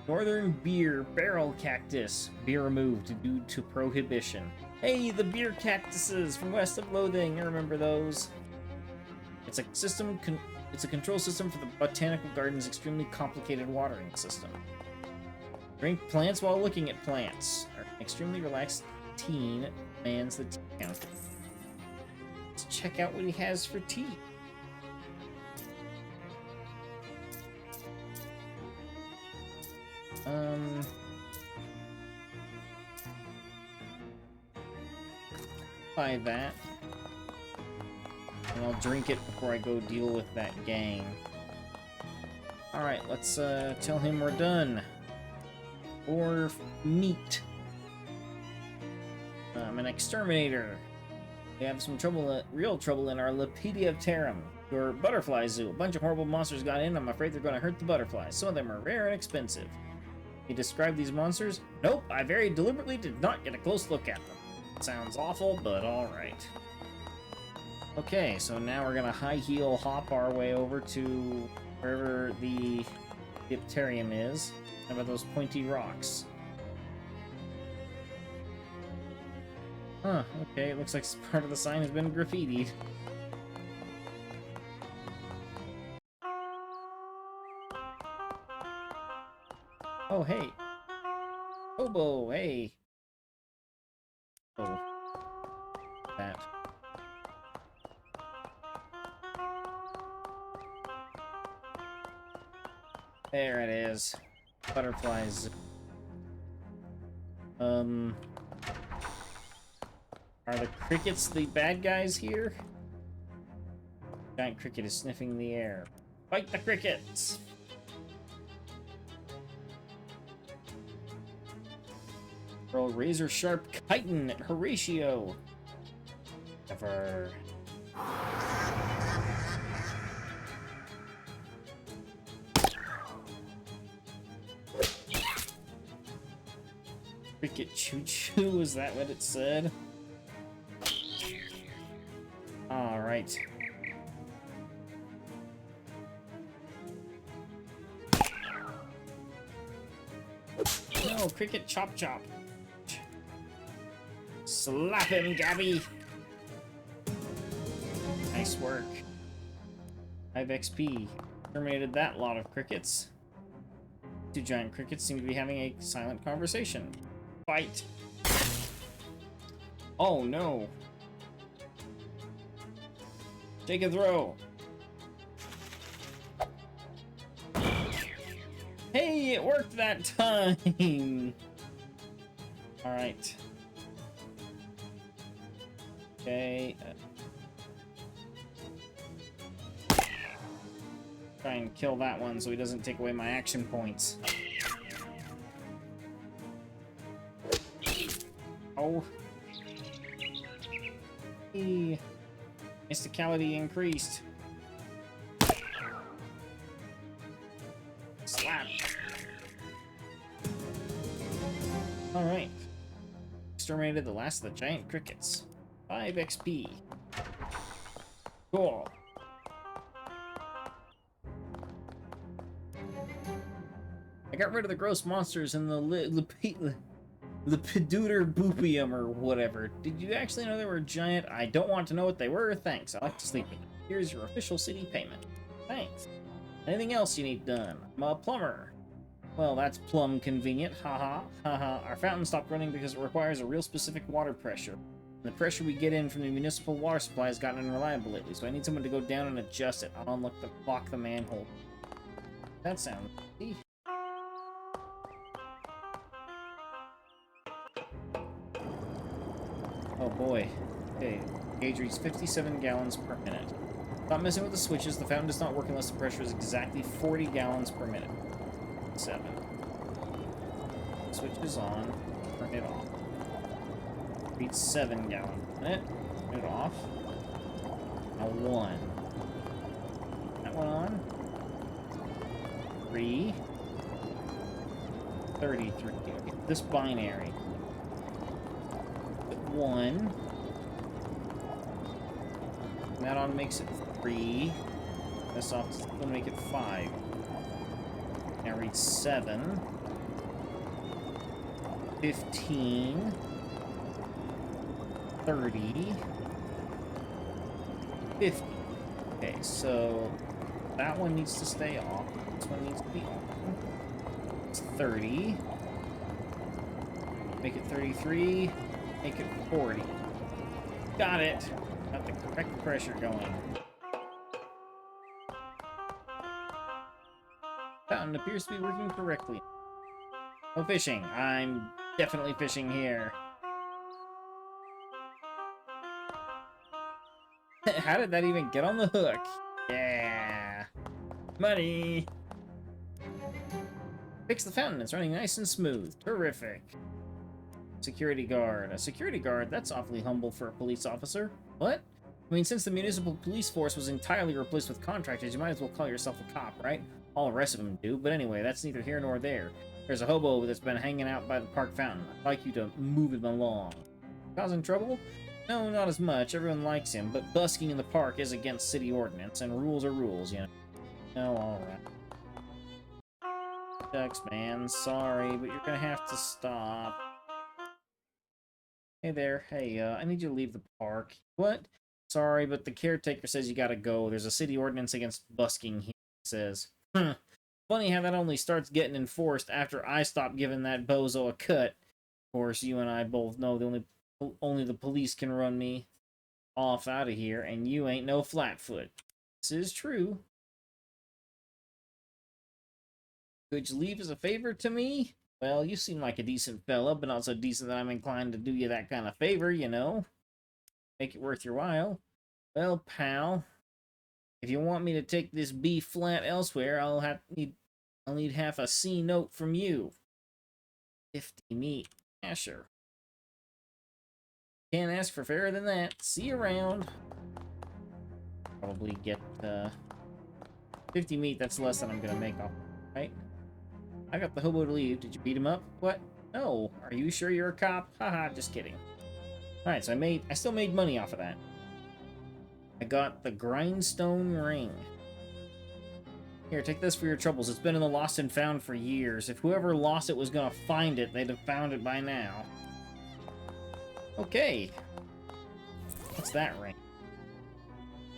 Northern beer barrel cactus. Beer removed due to prohibition. Hey, the beer cactuses from west of Loathing. I remember those. It's a system. It's a control system for the botanical garden's extremely complicated watering system. Drink plants while looking at plants. An extremely relaxed teen demands the tea counter. Let's check out what he has for tea. Buy that. And I'll drink it before I go deal with that gang. Alright, let's tell him we're done. Or meat. I'm an exterminator. We have some trouble, real trouble in our Lepidopterum, your butterfly zoo. A bunch of horrible monsters got in. I'm afraid they're going to hurt the butterflies. Some of them are rare and expensive. You describe these monsters? Nope, I very deliberately did not get a close look at them. Sounds awful, but alright. Okay, so now we're gonna high heel hop our way over to wherever the Dipterium is. How about those pointy rocks? Huh, okay, it looks like part of the sign has been graffitied. Oh, hey. Hobo, hey. Oh. That. There it is. Butterflies. Are the crickets the bad guys here? Giant cricket is sniffing the air. Fight the crickets! Throw a razor sharp chitin at Horatio. Never. Cricket choo-choo, is that what it said? Alright. No, cricket chop chop. Slap him, Gabby! Nice work. 5 XP. Terminated that lot of crickets. Two giant crickets seem to be having a silent conversation. Fight! Oh no! Take a throw! Hey, it worked that time! Alright. Okay. Try and kill that one so he doesn't take away my action points. Oh. Hey. Mysticality increased. Slap. Alright. Exterminated the last of the giant crickets. 5 XP. Cool. I got rid of the gross monsters in the Lepiduter Boopium or whatever. Did you actually know they were giant? I don't want to know what they were. Thanks. I like to sleep with them. Here's your official city payment. Thanks. Anything else you need done? I'm a plumber. Well, that's plumb convenient. Haha. Haha. Our fountain stopped running because it requires a real specific water pressure. And the pressure we get in from the municipal water supply has gotten unreliable lately, so I need someone to go down and adjust it. I'll block the manhole. That sounds easy. Oh boy. Okay, gauge reads 57 gallons per minute. Not messing with the switches, the fountain does not work unless the pressure is exactly 40 gallons per minute. 7. Switch is on, turn it off. Reads 7 gallons per minute, turn it off. Now 1. That one on. 3. 33. Okay, this binary. 1. That on makes it 3. This off is going to make it 5. Now read 7. 15. 30. 50. Okay, so that one needs to stay off. This one needs to be on. It's 30. Make it 33. Make it 40. Got it. Got the correct pressure going. Fountain appears to be working correctly. No fishing. I'm definitely fishing here. How did that even get on the hook? Yeah. Money. Fix the fountain. It's running nice and smooth. Terrific. Security guard. A security guard? That's awfully humble for a police officer. What? I mean, since the municipal police force was entirely replaced with contractors, you might as well call yourself a cop, right? All the rest of them do. But anyway, that's neither here nor there. There's a hobo that's been hanging out by the park fountain. I'd like you to move him along. Causing trouble? No, not as much. Everyone likes him, but busking in the park is against city ordinance, and rules are rules, you know. No, alright. Shucks, man. Sorry, but you're gonna have to stop. Hey there. Hey, I need you to leave the park. What? Sorry, but the caretaker says you gotta go. There's a city ordinance against busking here, it says. Funny how that only starts getting enforced after I stop giving that bozo a cut. Of course, you and I both know only the police can run me off out of here, and you ain't no flatfoot. This is true. Could you leave as a favor to me? Well, you seem like a decent fella, but not so decent that I'm inclined to do you that kind of favor, you know? Make it worth your while. Well, pal, if you want me to take this B flat elsewhere, I'll need half a C note from you. 50 meat. Yeah, sure. Can't ask for fairer than that. See you around. Probably get 50 meat. That's less than I'm gonna make off, right? I got the hobo to leave. Did you beat him up? What? No. Are you sure you're a cop? Haha, just kidding. Alright, so I still made money off of that. I got the grindstone ring. Here, take this for your troubles. It's been in the lost and found for years. If whoever lost it was gonna find it, they'd have found it by now. Okay. What's that ring?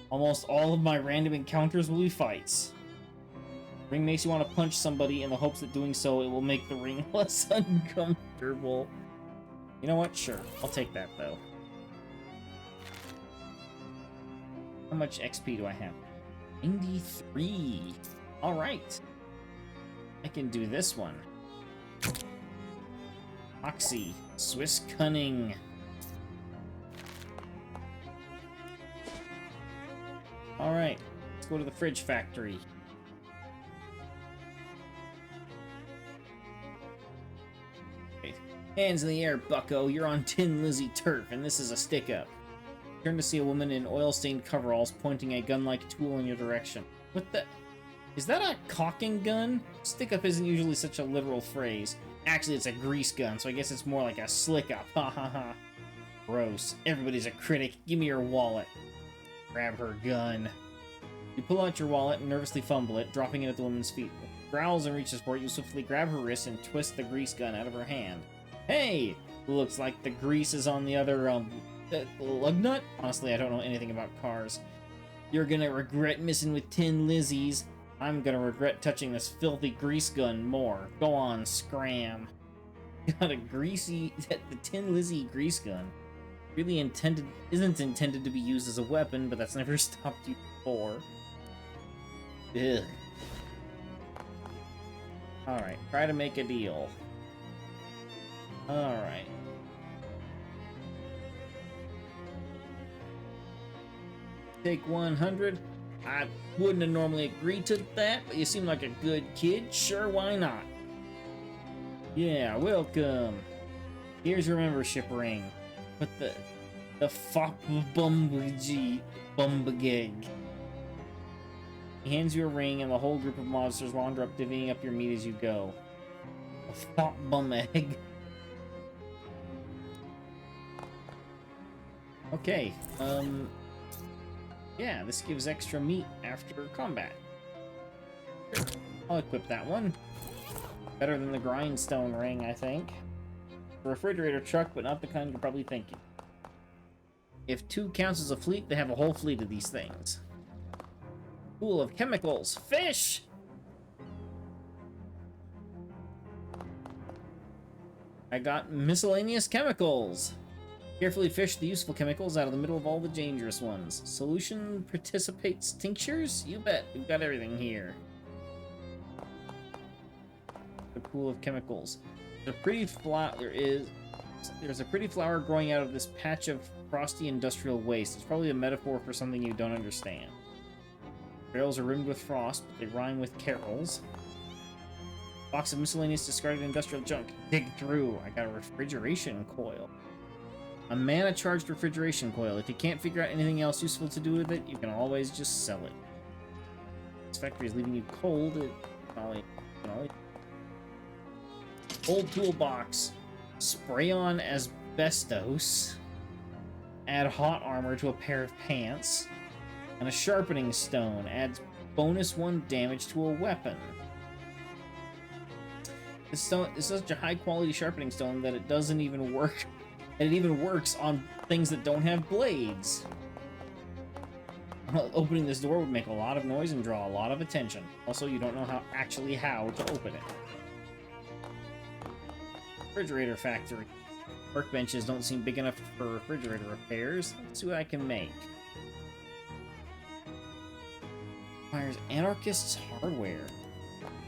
Almost all of my random encounters will be fights. Ring makes you want to punch somebody in the hopes that doing so it will make the ring less uncomfortable. You know what? Sure. I'll take that, though. How much XP do I have? 93. Alright. I can do this one. Moxie. Swiss Cunning. Alright. Let's go to the fridge factory. Hands in the air, bucko. You're on Tin Lizzie turf, and this is a stick-up. Turn to see a woman in oil-stained coveralls pointing a gun-like tool in your direction. What the... Is that a caulking gun? Stick-up isn't usually such a literal phrase. Actually, it's a grease gun, so I guess it's more like a slick-up. Ha ha ha. Gross. Everybody's a critic. Give me your wallet. Grab her gun. You pull out your wallet and nervously fumble it, dropping it at the woman's feet. Growls and reaches for it, you swiftly grab her wrist and twist the grease gun out of her hand. Hey! Looks like the grease is on the other, lug nut? Honestly, I don't know anything about cars. You're gonna regret messing with Tin Lizzies. I'm gonna regret touching this filthy grease gun more. Go on, scram. Got a greasy... the Tin Lizzie grease gun. Really isn't intended to be used as a weapon, but that's never stopped you before. Ugh. Alright, try to make a deal. Alright. Take 100. I wouldn't have normally agreed to that, but you seem like a good kid. Sure, why not? Yeah, welcome. Here's your membership ring. What the fuck bumbagee bumbageg. He hands you a ring, and the whole group of monsters wander up, divvying up your meat as you go. A fop bum egg. Okay, yeah, this gives extra meat after combat. Sure. I'll equip that one. Better than the grindstone ring, I think. A refrigerator truck, but not the kind you're probably thinking. If 2 counts as a fleet, they have a whole fleet of these things. Pool of chemicals. Fish! I got miscellaneous chemicals. Carefully fish the useful chemicals out of the middle of all the dangerous ones. Solution participates tinctures? You bet. We've got everything here. The pool of chemicals. There's a pretty flower growing out of this patch of frosty industrial waste. It's probably a metaphor for something you don't understand. Barrels are rimmed with frost, but they rhyme with carols. Box of miscellaneous discarded industrial junk. Dig through. I got a refrigeration coil. A mana-charged refrigeration coil. If you can't figure out anything else useful to do with it, you can always just sell it. This factory is leaving you cold. Old toolbox. Spray on asbestos. Add hot armor to a pair of pants. And a sharpening stone. Adds bonus 1 damage to a weapon. This stone is such a high-quality sharpening stone that it doesn't even work. And it even works on things that don't have blades. Opening this door would make a lot of noise and draw a lot of attention. Also, you don't know how to open it. Refrigerator factory. Workbenches don't seem big enough for refrigerator repairs. Let's see what I can make. Requires anarchists' hardware.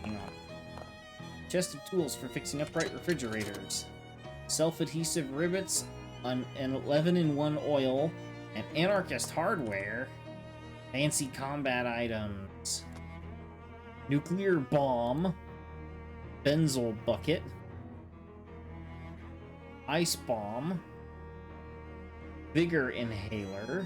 Hang on. Chest of tools for fixing upright refrigerators. Self-adhesive rivets, an 11-in-1 oil, and anarchist hardware. Fancy combat items. Nuclear bomb. Benzyl bucket. Ice bomb. Vigor inhaler.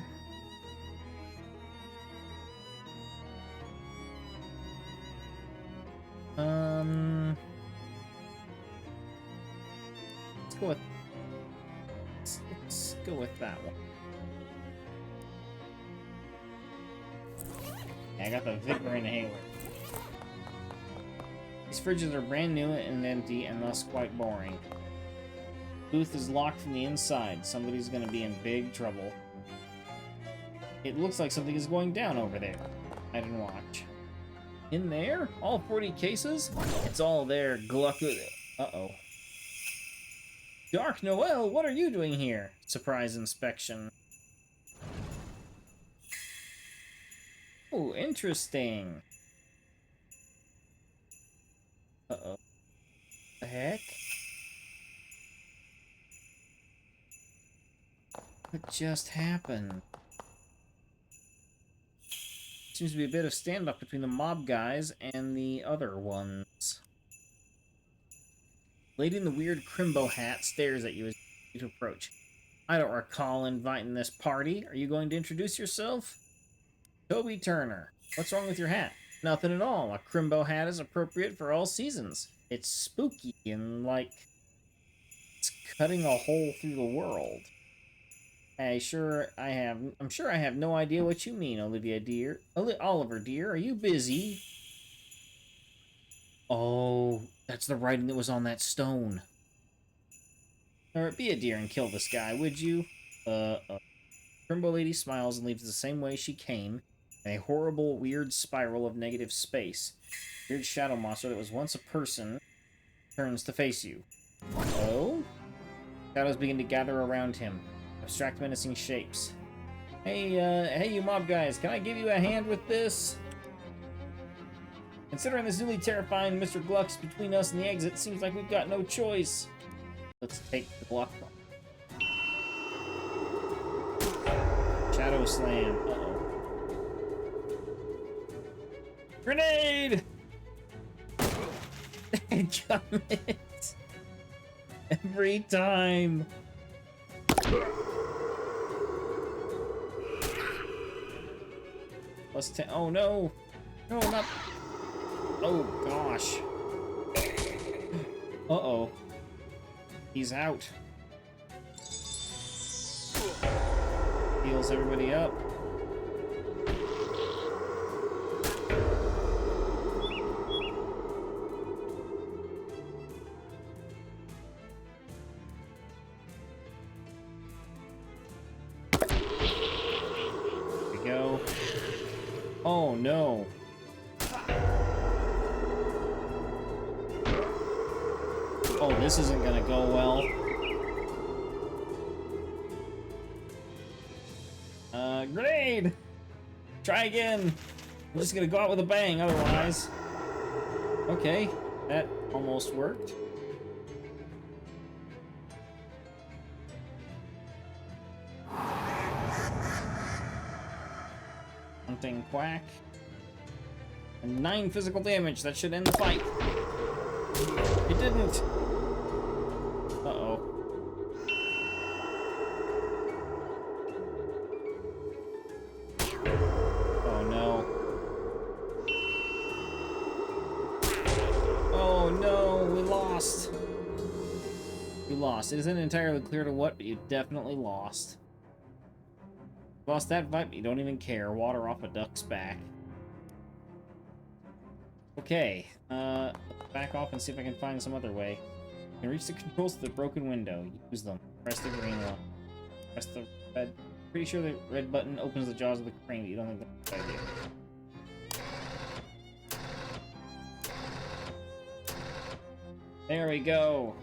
Let's go with that one. Yeah, I got the Vigor inhaler. These fridges are brand new and empty, and thus quite boring. Booth is locked from the inside. Somebody's gonna be in big trouble. It looks like something is going down over there. I didn't watch. In there? All 40 cases? It's all there. Gluck. Uh-oh. Dark Noel, what are you doing here? Surprise inspection. Oh, interesting. Uh-oh. The heck? What just happened? Seems to be a bit of standoff between the mob guys and the other ones. Lady in the weird crimbo hat stares at you as you approach. I don't recall inviting this party. Are you going to introduce yourself? Toby Turner. What's wrong with your hat? Nothing at all. A Crimbo hat is appropriate for all seasons. It's spooky and like it's cutting a hole through the world. I'm sure I have no idea what you mean, Olivia dear. Oliver dear, are you busy? Oh, that's the writing that was on that stone. Alright, be a dear and kill this guy, would you? Crimbo lady smiles and leaves the same way she came, in a horrible, weird spiral of negative space. Weird shadow monster that was once a person turns to face you. Oh? Shadows begin to gather around him. Abstract, menacing shapes. Hey, you mob guys, can I give you a hand with this? Considering this newly terrifying Mr. Gluck's between us and the exit, seems like we've got no choice. Let's take the Gluck one. Shadow Slam. Uh-oh. Grenade! Got it! Every time! Plus 10. Oh no! No, not. Oh gosh. Uh-oh. He's out. Heals everybody up. There we go. Oh no. Oh, this isn't gonna go well. Grenade! Try again! I'm just gonna go out with a bang otherwise. Okay, that almost worked. Hunting quack. And 9 physical damage, that should end the fight. It didn't! Uh-oh. Oh no. Oh no, we lost. You lost. It isn't entirely clear to what, but you definitely lost. You lost that fight, but you don't even care. Water off a duck's back. Okay, back off and see if I can find some other way. You can reach the controls to the broken window. Use them. Press the green one. Press the red. Pretty sure the red button opens the jaws of the crane, but you don't think that's a good idea. There we go.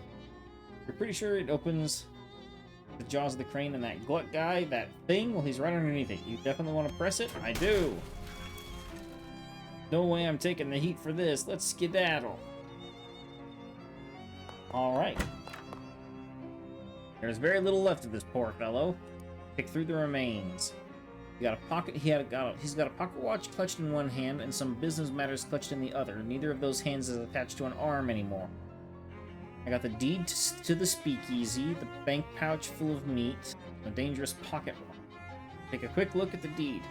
You're pretty sure it opens the jaws of the crane, and that Gluck guy, that thing, well, he's right underneath it. You definitely want to press it? I do. No way I'm taking the heat for this. Let's skedaddle. Alright. There's very little left of this poor fellow. Pick through the remains. You got a pocket. He's got a pocket watch clutched in one hand and some business matters clutched in the other. Neither of those hands is attached to an arm anymore. I got the deed to the speakeasy, the bank pouch full of meat, and a dangerous pocket watch. Take a quick look at the deed.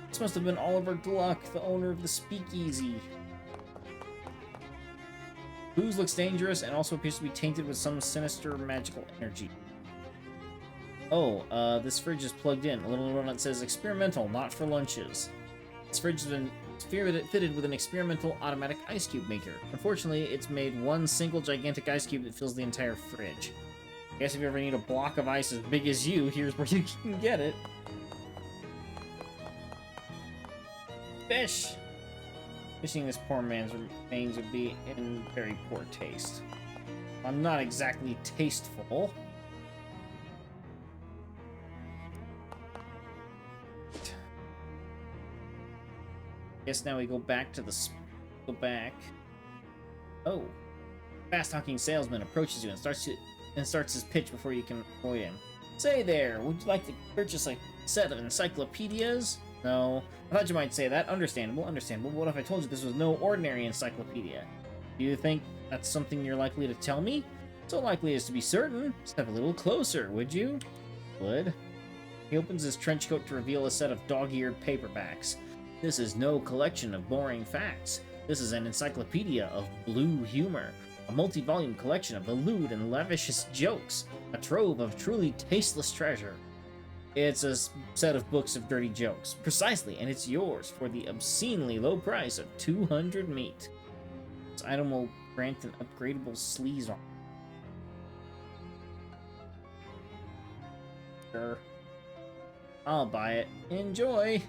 This must have been Oliver Gluck, the owner of the speakeasy. Booze looks dangerous and also appears to be tainted with some sinister magical energy. Oh, this fridge is plugged in. A little note that says experimental, not for lunches. This fridge has been fitted with an experimental automatic ice cube maker. Unfortunately, it's made one single gigantic ice cube that fills the entire fridge. I guess if you ever need a block of ice as big as you, here's where you can get it. Fish! Fishing this poor man's remains would be in very poor taste. I'm not exactly tasteful. Guess now we go back to the... Go back. Oh. Fast-talking salesman approaches you and starts his pitch before you can avoid him. Say there, would you like to purchase a set of encyclopedias? No. I thought you might say that. Understandable, understandable. What if I told you this was no ordinary encyclopedia? Do you think that's something you're likely to tell me? So likely as to be certain. Step a little closer, would you? Wood. He opens his trench coat to reveal a set of dog-eared paperbacks. This is no collection of boring facts. This is an encyclopedia of blue humor, a multi-volume collection of the lewd and lavicious jokes, a trove of truly tasteless treasure. It's a set of books of dirty jokes, precisely, and it's yours for the obscenely low price of 200 meat. This item will grant an upgradable sleaze arm. Sure. I'll buy it. Enjoy!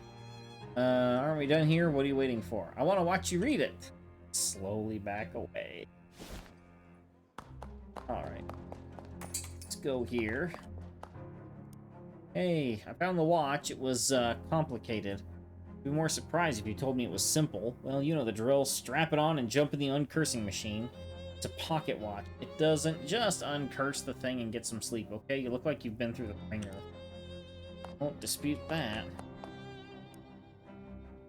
Aren't we done here? What are you waiting for? I want to watch you read it. Slowly back away. Alright. Let's go here. Hey, I found the watch. It was, complicated. I'd be more surprised if you told me it was simple. Well, you know the drill. Strap it on and jump in the uncursing machine. It's a pocket watch. It doesn't just uncurse the thing and get some sleep, okay? You look like you've been through the ringer. Won't dispute that.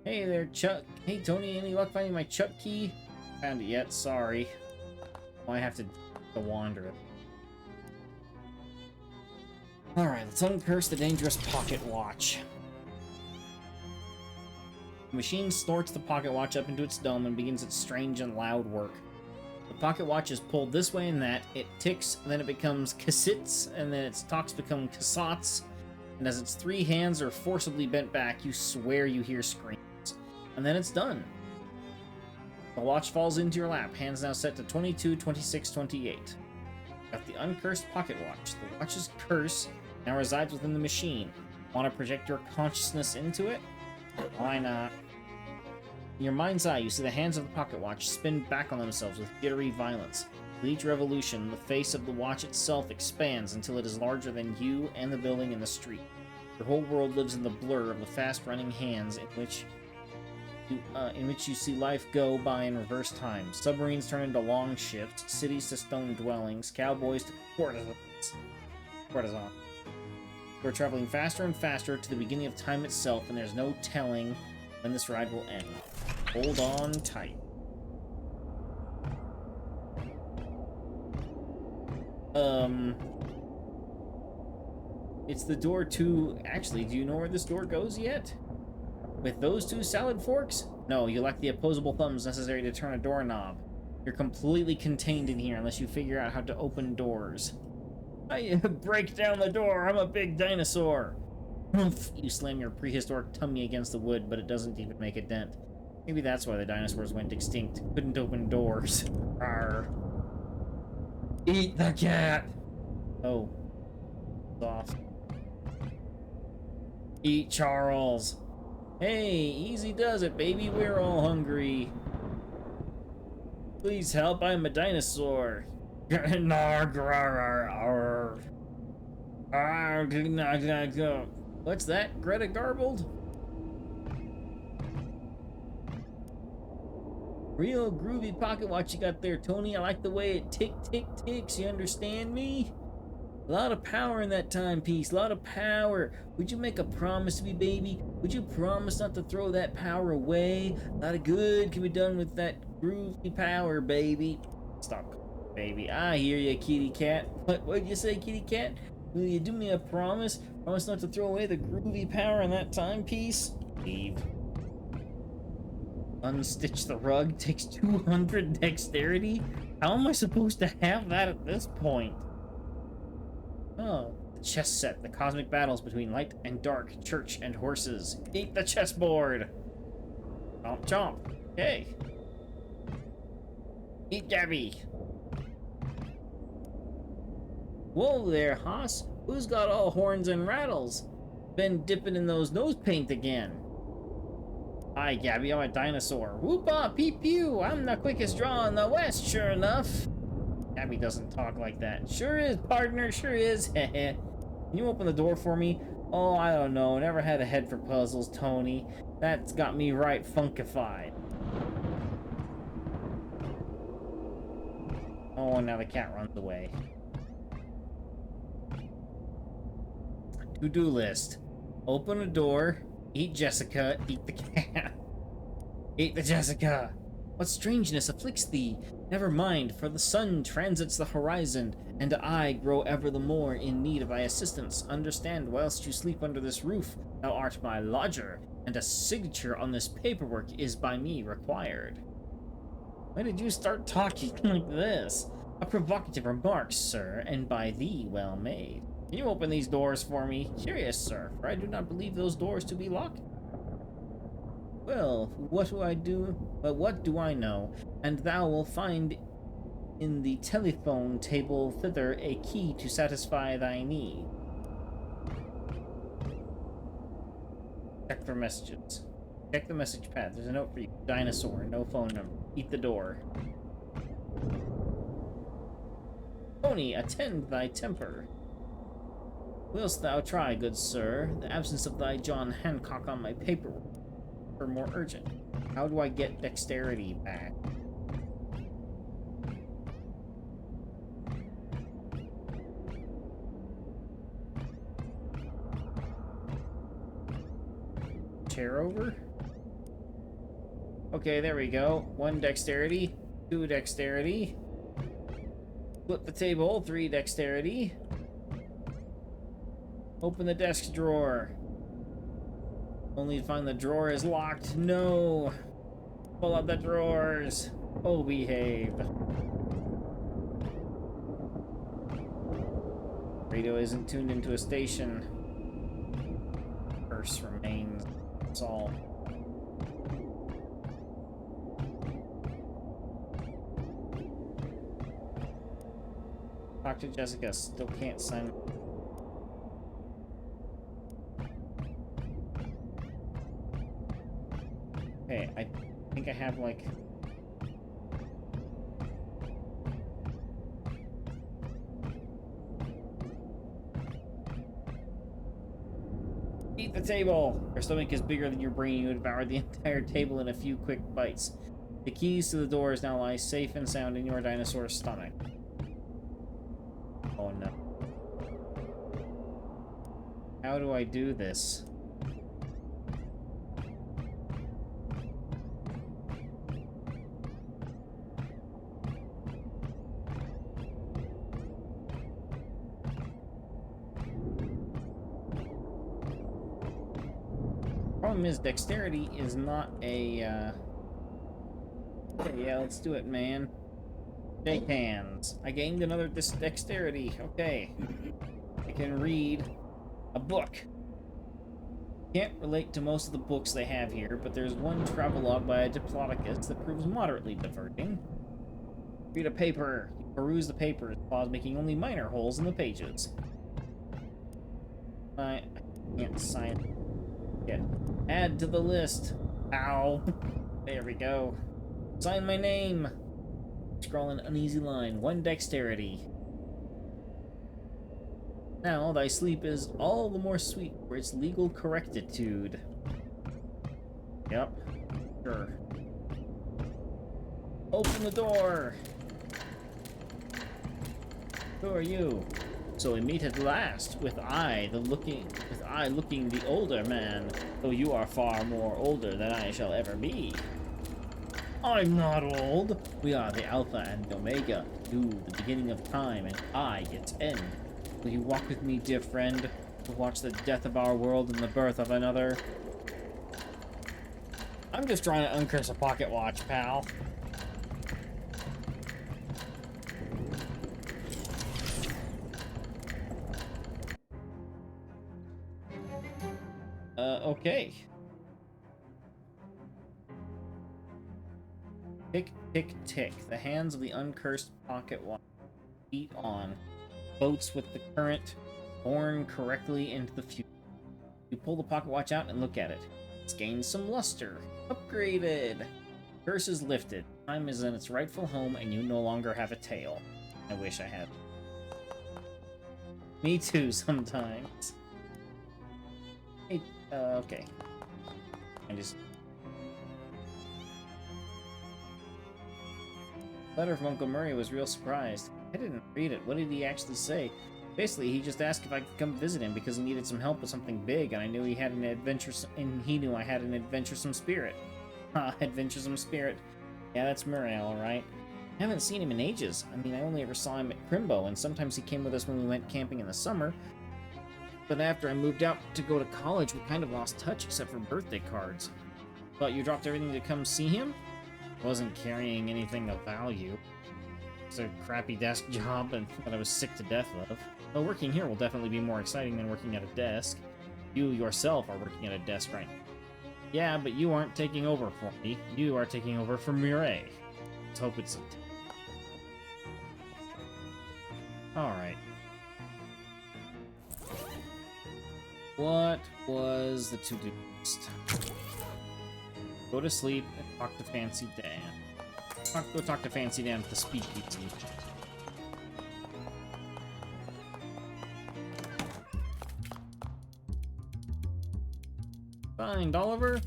Hey there, Chuck. Hey, Tony, any luck finding my Chuck key? Found it yet, sorry. I have to wander. Alright, let's uncurse the dangerous pocket watch. The machine snorts the pocket watch up into its dome and begins its strange and loud work. The pocket watch is pulled this way and that, it ticks, then it becomes cassits, and then its talks become cassots, and as its three hands are forcibly bent back, you swear you hear screams. And then it's done. The watch falls into your lap, hands now set to 22, 26, 28. Got the uncursed pocket watch. The watch's curse now resides within the machine. Want to project your consciousness into it? Why not? In your mind's eye, you see the hands of the pocket watch spin back on themselves with jittery violence. With each revolution, the face of the watch itself expands until it is larger than you and the building and the street. Your whole world lives in the blur of the fast-running hands in which you see life go by in reverse time. Submarines turn into long ships, cities to stone dwellings, cowboys to courtesans. We're traveling faster and faster to the beginning of time itself, and there's no telling when this ride will end. Hold on tight. It's the door to... Actually, do you know where this door goes yet? With those two salad forks? No, you lack the opposable thumbs necessary to turn a doorknob. You're completely contained in here unless you figure out how to open doors. I break down the door, I'm a big dinosaur! Humph! You slam your prehistoric tummy against the wood, but it doesn't even make a dent. Maybe that's why the dinosaurs went extinct. Couldn't open doors. Arr. Eat the cat! Oh. Soft. Eat Charles! Hey, easy does it, baby. We're all hungry. Please help, I'm a dinosaur. What's that? Greta garbled? Real groovy pocket watch you got there, Tony. I like the way it ticks, you understand me? A lot of power in that timepiece, a lot of power. Would you make a promise to me, baby? Would you promise not to throw that power away? A lot of good can be done with that groovy power, baby. Stop, baby. I hear you, kitty cat. What'd you say, kitty cat? Will you do me a promise? Promise not to throw away the groovy power in that timepiece? Leave. Unstitch the rug takes 200 dexterity? How am I supposed to have that at this point? Oh, the chess set, the cosmic battles between light and dark, church and horses. Eat the chessboard! Chomp chomp. Okay. Eat Gabby! Whoa there, Haas. Who's got all horns and rattles? Been dipping in those nose paint again. Hi, Gabby, I'm a dinosaur. Whoop-ah, peep-pew! I'm the quickest draw in the West, sure enough. Gabby doesn't talk like that. Sure is, partner, sure is. Heh. Can you open the door for me? Oh, I don't know. Never had a head for puzzles, Tony. That's got me right funkified. Oh, now the cat runs away. To-do list. Open a door. Eat Jessica. Eat the cat. Eat the Jessica. What strangeness afflicts thee? Never mind, for the sun transits the horizon, and I grow ever the more in need of thy assistance. Understand, whilst you sleep under this roof, thou art my lodger, and a signature on this paperwork is by me required. When did you start talking like this? A provocative remark, sir, and by thee well made. Can you open these doors for me? Curious, sir, for I do not believe those doors to be locked. Well, what do I do? But what do I know? And thou will find in the telephone table thither a key to satisfy thy need. Check for messages. Check the message pad. There's a note for you. Dinosaur. No phone number. Eat the door. Pony, attend thy temper. Whilst thou try, good sir, the absence of thy John Hancock on my paperwork are more urgent. How do I get dexterity back? Chair over? Okay, there we go. 1 dexterity, 2 dexterity. Flip the table, 3 dexterity. Open the desk drawer. Only to find the drawer is locked. No! Pull out the drawers. Oh, behave. Radio isn't tuned into a station. Curse remains. That's all. Talk to Jessica. Still can't sign. Okay, I think I have like... Eat the table! Your stomach is bigger than your brain. You would devour the entire table in a few quick bites. The keys to the doors now lie safe and sound in your dinosaur stomach. Oh no. How do I do this? Problem is, dexterity is not a, Okay, yeah, let's do it, man. Shake hands. I gained another dexterity. Okay. I can read a book. Can't relate to most of the books they have here, but there's one travelogue by a diplodocus that proves moderately diverting. Read a paper. You peruse the papers, pause making only minor holes in the pages. I can't sign it. Add to the list. Ow. There we go. Sign my name. Scroll an uneasy line. 1 dexterity. Now thy sleep is all the more sweet for its legal correctitude. Yep. Sure. Open the door. Who are you? So we meet at last, with I looking the older man, though you are far more older than I shall ever be. I'm not old. We are the Alpha and Omega, you the beginning of time, and I its end. Will you walk with me, dear friend, to watch the death of our world and the birth of another? I'm just trying to uncurse a pocket watch, pal. Okay. Tick, tick, tick. The hands of the uncursed pocket watch beat on. Boats with the current born correctly into the future. You pull the pocket watch out and look at it. It's gained some luster. Upgraded. Curse is lifted. Time is in its rightful home and you no longer have a tail. I wish I had. Me too, sometimes. Hey, okay. I just... Letter from Uncle Murray was real surprised. I didn't read it. What did he actually say? Basically, he just asked if I could come visit him because he needed some help with something big, and I knew he had an adventuresome... and he knew I had an adventuresome spirit. Ha, adventuresome spirit. Yeah, that's Murray, alright. I haven't seen him in ages. I mean, I only ever saw him at Crimbo, and sometimes he came with us when we went camping in the summer. But after I moved out to go to college, we kind of lost touch except for birthday cards. Thought you dropped everything to come see him? Wasn't carrying anything of value. It's a crappy desk job and that I was sick to death of. Though working here will definitely be more exciting than working at a desk. You yourself are working at a desk right now. Yeah, but you aren't taking over for me. You are taking over for Murray. Let's hope it's alright. What was the to-do list? Go to sleep and talk to Fancy Dan. Go talk to Fancy Dan at the speakeasy. Find Oliver?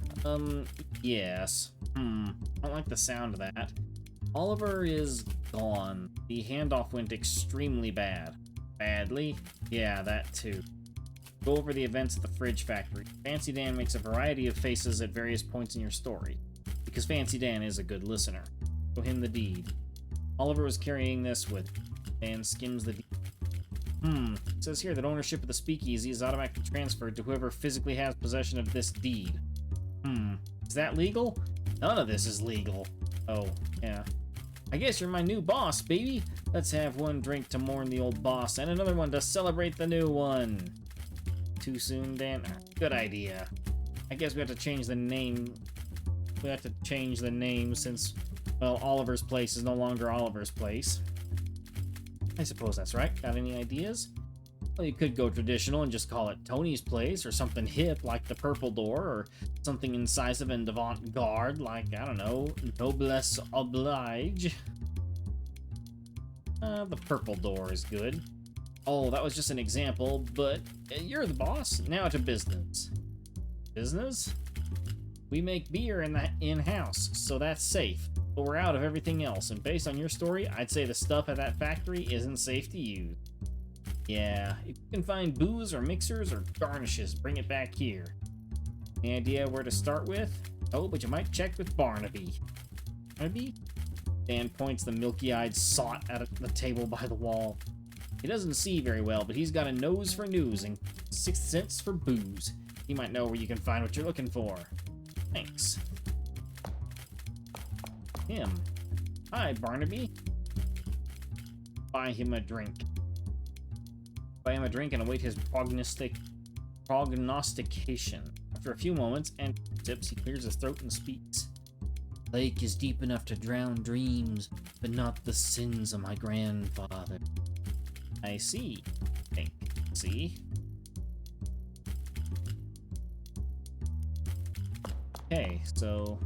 Yes. I don't like the sound of that. Oliver is gone. The handoff went extremely bad. Badly? Yeah, that too. Go over the events at the fridge factory. Fancy Dan makes a variety of faces at various points in your story, because Fancy Dan is a good listener. Show him the deed. Oliver was carrying this with him. Dan skims the deed. It says here that ownership of the speakeasy is automatically transferred to whoever physically has possession of this deed. Is that legal? None of this is legal. Oh, yeah. I guess you're my new boss, baby. Let's have one drink to mourn the old boss, and another one to celebrate the new one. Too soon, Dan? Good idea. I guess we have to change the name. We have to change the name since, well, Oliver's Place is no longer Oliver's Place. I suppose that's right. Got any ideas? Well, you could go traditional and just call it Tony's Place, or something hip like the Purple Door, or something incisive and avant-garde like, I don't know, Noblesse Oblige. The Purple Door is good. Oh, that was just an example, but you're the boss. Now to business. Business? We make beer in-house, so that's safe. But we're out of everything else, and based on your story, I'd say the stuff at that factory isn't safe to use. Yeah, if you can find booze or mixers or garnishes, bring it back here. Any idea where to start with? Oh, but you might check with Barnaby. Barnaby? Dan points the milky-eyed sot at the table by the wall. He doesn't see very well, but he's got a nose for news and 6th sense for booze. He might know where you can find what you're looking for. Thanks. Him. Hi, Barnaby. Buy him a drink. Buy him a drink and await his prognostication. After a few moments and sips, he clears his throat and speaks. Lake is deep enough to drown dreams, but not the sins of my grandfather. I see. Think. See? Okay, so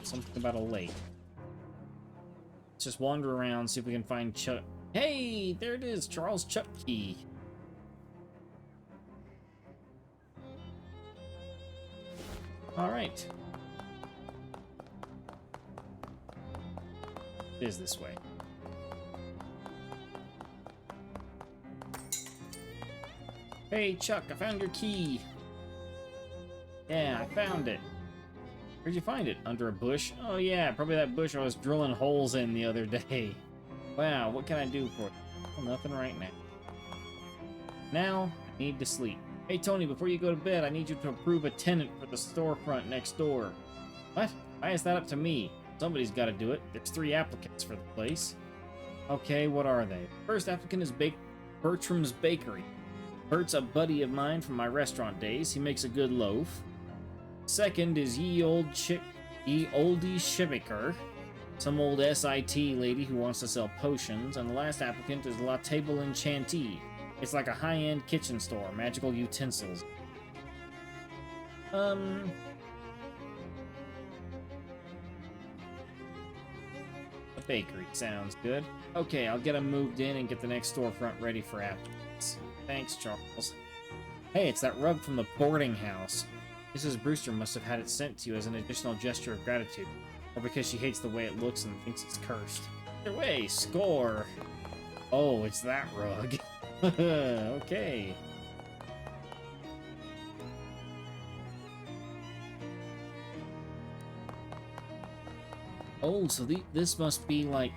something about a lake. Let's just wander around, see if we can find Chuck. Hey, there it is, Charles Chupkey. All right. It is this way. Hey, Chuck, I found your key. Yeah, I found it. Where'd you find it? Under a bush? Oh yeah, probably that bush I was drilling holes in the other day. Wow, what can I do for you? Well, nothing right now. Now, I need to sleep. Hey Tony, before you go to bed, I need you to approve a tenant for the storefront next door. What? Why is that up to me? Somebody's got to do it. There's 3 applicants for the place. Okay, what are they? First applicant is Bertram's Bakery. Bert's a buddy of mine from my restaurant days. He makes a good loaf. Second is Ye Oldie Shiviker, some old SIT lady who wants to sell potions. And the last applicant is La Table Enchantee. It's like a high-end kitchen store, magical utensils. The bakery sounds good. Okay, I'll get them moved in and get the next storefront ready for applicants. Thanks, Charles. Hey, it's that rug from the boarding house. Mrs. Brewster must have had it sent to you as an additional gesture of gratitude, or because she hates the way it looks and thinks it's cursed. Either way, score! Oh, it's that rug. Okay. Oh, so this must be like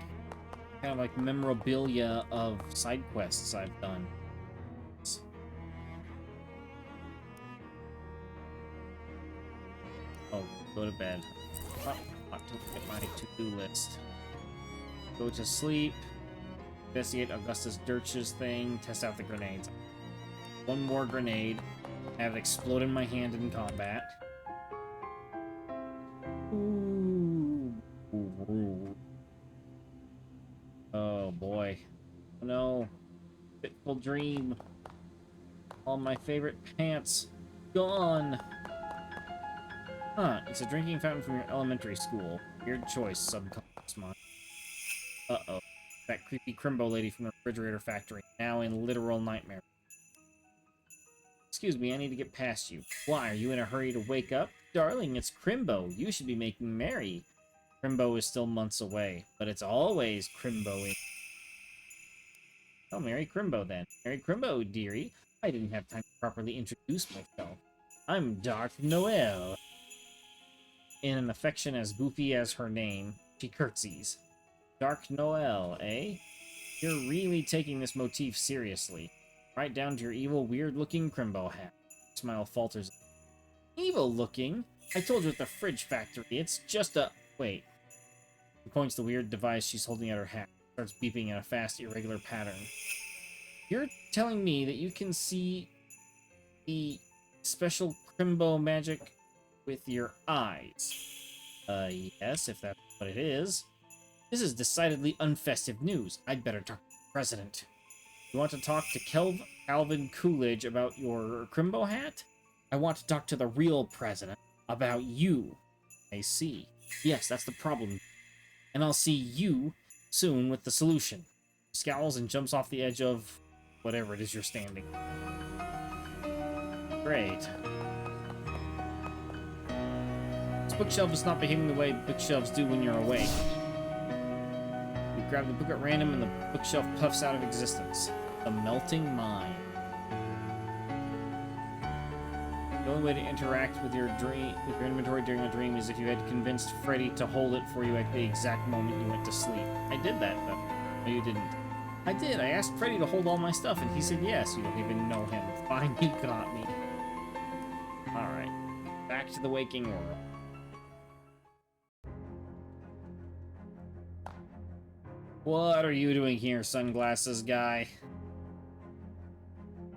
kind of like memorabilia of side quests I've done. Oh, go to bed. Oh, not to look at my to-do list. Go to sleep. Investigate Augustus Dirch's thing. Test out the grenades. One more grenade. Have it explode in my hand in combat. Ooh. Oh boy. Oh no. Fitful dream. All my favorite pants. Gone. Huh, it's a drinking fountain from your elementary school. Weird choice, subconscious mind. Uh-oh. That creepy Crimbo lady from the refrigerator factory, now in literal nightmare. Excuse me, I need to get past you. Why, are you in a hurry to wake up? Darling, it's Crimbo. You should be making merry. Crimbo is still months away, but it's always Crimbo-ing. Oh, Merry Crimbo, then. Merry Crimbo, dearie. I didn't have time to properly introduce myself. I'm Dark Noel. In an affection as goofy as her name, she curtsies. Dark Noel, eh? You're really taking this motif seriously. Right down to your evil, weird-looking Crimbo hat. Smile falters. Evil-looking? I told you at the fridge factory, it's just a... Wait. He points the weird device she's holding at her hat. Starts beeping in a fast, irregular pattern. You're telling me that you can see the special Crimbo magic with your eyes? Yes, if that's what it is. This is decidedly unfestive news. I'd better talk to the president. You want to talk to Calvin Coolidge about your Crimbo hat? I want to talk to the real president about you. I see. Yes, that's the problem. And I'll see you soon with the solution. Scowls and jumps off the edge of whatever it is you're standing. Great. This bookshelf is not behaving the way bookshelves do when you're awake. You grab the book at random and the bookshelf puffs out of existence. The melting mind. The only way to interact with your inventory during a dream is if you had convinced Freddy to hold it for you at the exact moment you went to sleep. I did that, though. No, you didn't. I did. I asked Freddy to hold all my stuff, and he said yes. You don't even know him. Fine, you got me. Alright. Back to the waking world. What are you doing here, sunglasses guy?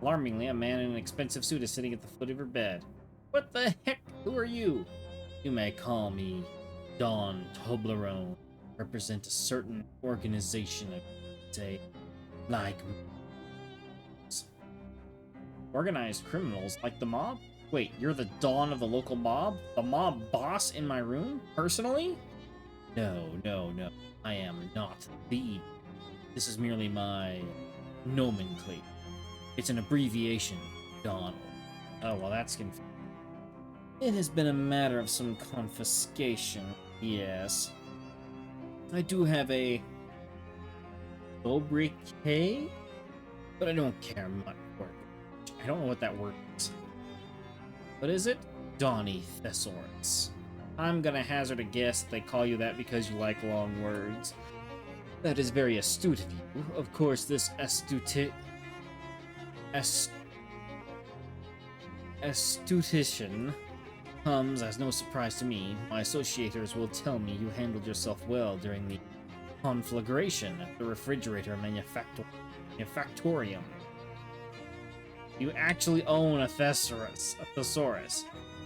Alarmingly, a man in an expensive suit is sitting at the foot of your bed. What the heck? Who are you? You may call me Don Toblerone. Represent a certain organization of, say, like... Organized criminals like the mob? Wait, you're the Don of the local mob? The mob boss in my room? Personally? No. I am not the... This is merely my nomenclature. It's an abbreviation, Donald. Oh, well, that's confusing. It has been a matter of some confiscation, yes. I do have a sobriquet, but I don't care much for it. I don't know what that word is. What is it? Donny Thesaurus. I'm gonna hazard a guess that they call you that because you like long words. That is very astute of you. Of course, this astutition comes as no surprise to me. My associators will tell me you handled yourself well during the conflagration at the refrigerator manufactorium. You actually own a thesaurus.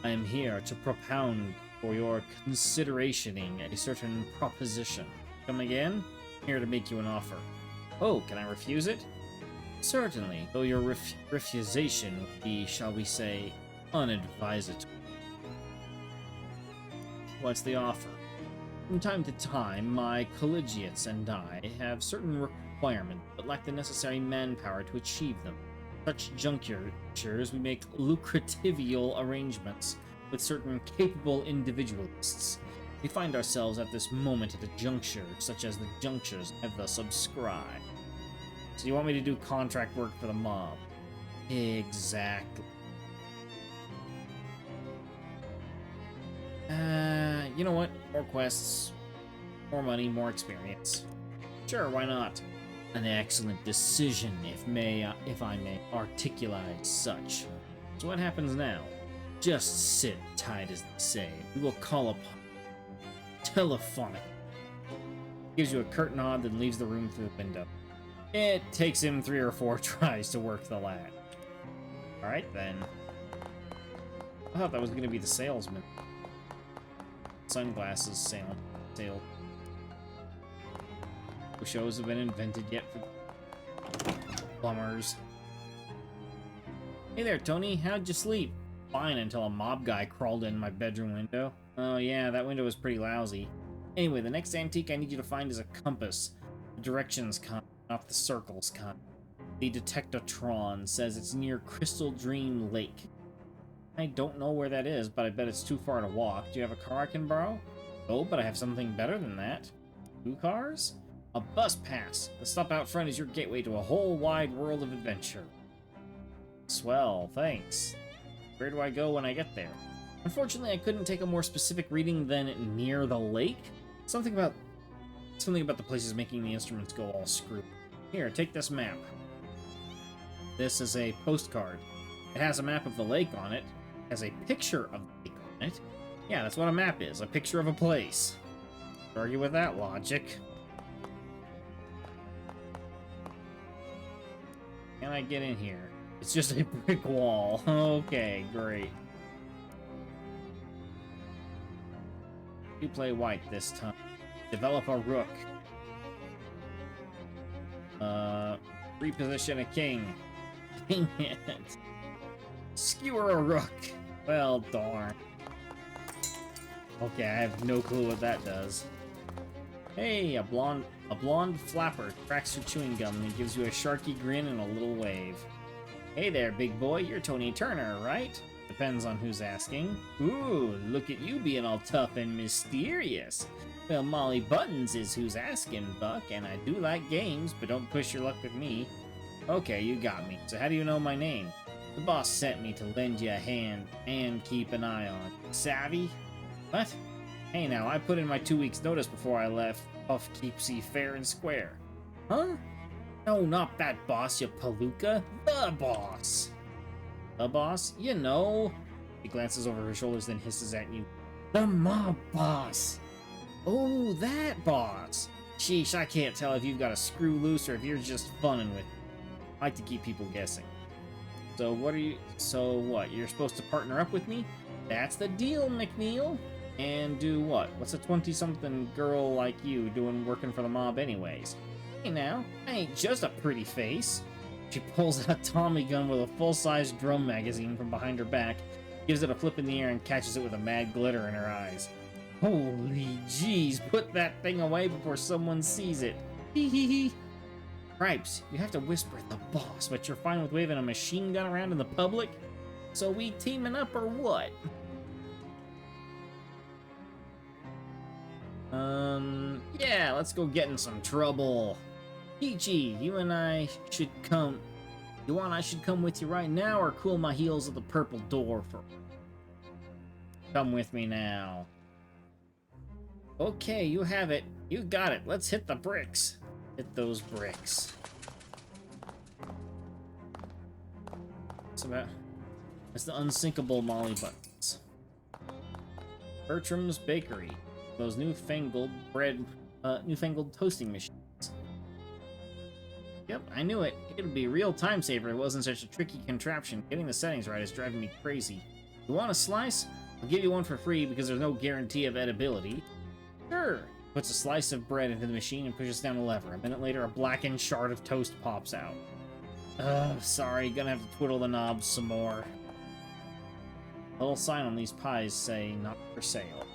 I am here to propound for your considerationing a certain proposition. Come again? Here to make you an offer. Oh, can I refuse it? Certainly, though your refusation would be, shall we say, unadvised. What's the offer? From time to time, my collegiates and I have certain requirements, but lack the necessary manpower to achieve them. Such junctures, we make lucrativial arrangements with certain capable individualists. We find ourselves at this moment at a juncture, such as the junctures have thus subscribed. So you want me to do contract work for the mob? Exactly. You know what? More quests. More money, more experience. Sure, why not? An excellent decision, if I may articulate such. So what happens now? Just sit tight, as they say. We will call upon telephonic. Gives you a curt nod, then leaves the room through the window. It takes him 3 or 4 tries to work the latch. Alright then. I thought that was gonna be the salesman. Sunglasses sale. No shows have been invented yet for plumbers. Hey there, Tony. How'd you sleep? Fine, until a mob guy crawled in my bedroom window. Oh yeah, that window was pretty lousy. Anyway, the next antique I need you to find is a compass. The directions kind, not the circles kind. The Detectatron says it's near Crystal Dream Lake. I don't know where that is, but I bet it's too far to walk. Do you have a car I can borrow? Oh, but I have something better than that. 2 cars? A bus pass. The stop out front is your gateway to a whole wide world of adventure. Swell, thanks. Where do I go when I get there? Unfortunately, I couldn't take a more specific reading than near the lake. Something about the places making the instruments go all screwed. Here, take this map. This is a postcard. It has a map of the lake on it. It has a picture of the lake on it. Yeah, that's what a map is. A picture of a place. Argue with that logic. Can I get in here? It's just a brick wall. Okay, great. You play white this time. Develop a rook. Reposition a king. Dang it. Skewer a rook. Well, darn. Okay, I have no clue what that does. Hey, a blonde flapper cracks your chewing gum and gives you a sharky grin and a little wave. Hey there, big boy. You're Tony Turner, right? Depends on who's asking. Ooh, look at you being all tough and mysterious. Well, Molly Buttons is who's asking, Buck, and I do like games, but don't push your luck with me. Okay, you got me. So how do you know my name? The boss sent me to lend you a hand and keep an eye on. Savvy? What? Hey now, I put in my 2 weeks notice before I left Puff Keepsy fair and square. Huh? No, not that boss, you palooka. The boss! The boss? You know. He glances over her shoulders, then hisses at you. The mob boss! Oh, that boss! Sheesh, I can't tell if you've got a screw loose or if you're just funning with it. I like to keep people guessing. So what, you're supposed to partner up with me? That's the deal, McNeil! And do what? What's a 20-something girl like you doing working for the mob anyways? Hey now, I ain't just a pretty face. She pulls out a Tommy gun with a full-size drum magazine from behind her back, gives it a flip in the air and catches it with a mad glitter in her eyes. Holy jeez, put that thing away before someone sees it. Hee hee hee. Cripes, you have to whisper the boss, but you're fine with waving a machine gun around in the public? So we teaming up or what? Yeah, let's go get in some trouble. Peachy, you and I should come. You want I should come with you right now or cool my heels at the purple door for... Come with me now. Okay, you have it. You got it. Let's hit the bricks. Hit those bricks. It's the unsinkable Molly Buttons. Bertram's Bakery. Those newfangled toasting machines. Yep, I knew it. It would be a real time saver if it wasn't such a tricky contraption. Getting the settings right is driving me crazy. You want a slice? I'll give you one for free because there's no guarantee of edibility. Sure. Puts a slice of bread into the machine and pushes down a lever. A minute later, a blackened shard of toast pops out. Sorry, gonna have to twiddle the knobs some more. A little sign on these pies say, not for sale.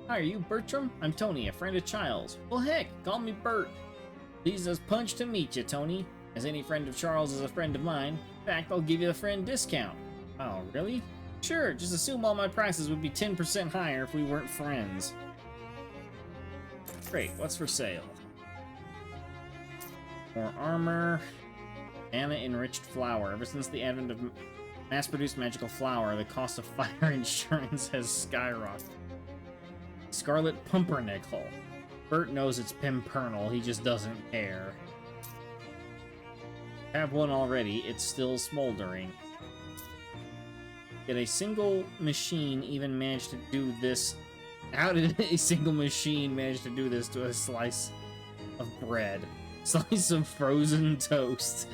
Hi, are you Bertram? I'm Tony, a friend of Charles. Well, heck, call me Bert. Pleased as punch to meet you, Tony. As any friend of Charles is a friend of mine. In fact, I'll give you a friend discount. Oh, really? Sure, just assume all my prices would be 10% higher if we weren't friends. Great, what's for sale? More armor. Mana-enriched flour. Ever since the advent of mass-produced magical flour, the cost of fire insurance has skyrocketed. Scarlet Pumpernickel. Bert knows it's Pimpernel, he just doesn't care. Have one already, it's still smoldering. Did a single machine even manage to do this? How did a single machine manage to do this to a slice of bread? Slice of frozen toast.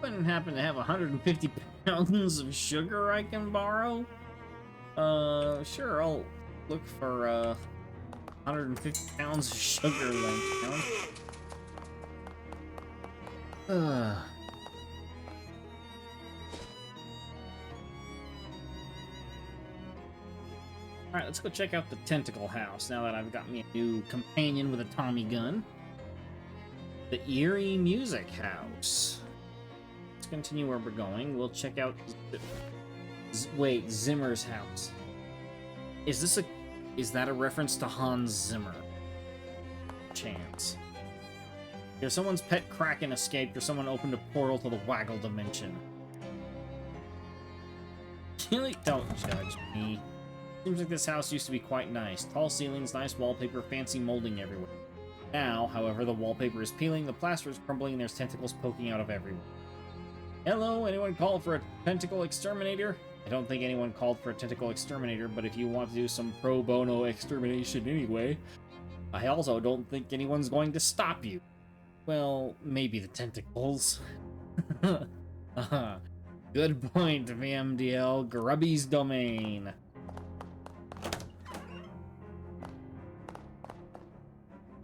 Wouldn't happen to have 150 pounds of sugar I can borrow? Sure, I'll look for 150 pounds of sugar then. Alright, let's go check out the Tentacle House now that I've got me a new companion with a Tommy gun. The Eerie Music House. Let's continue where we're going. We'll check out... Wait, Zimmer's house. Is that a reference to Hans Zimmer? Chance. Either someone's pet Kraken escaped or someone opened a portal to the Waggle dimension. Really? Don't judge me. Seems like this house used to be quite nice. Tall ceilings, nice wallpaper, fancy molding everywhere. Now, however, the wallpaper is peeling, the plaster is crumbling, and there's tentacles poking out of everywhere. Hello, anyone called for a tentacle exterminator? I don't think anyone called for a tentacle exterminator, but if you want to do some pro bono extermination anyway, I also don't think anyone's going to stop you. Well, maybe the tentacles. Good point, VMDL. Grubby's domain.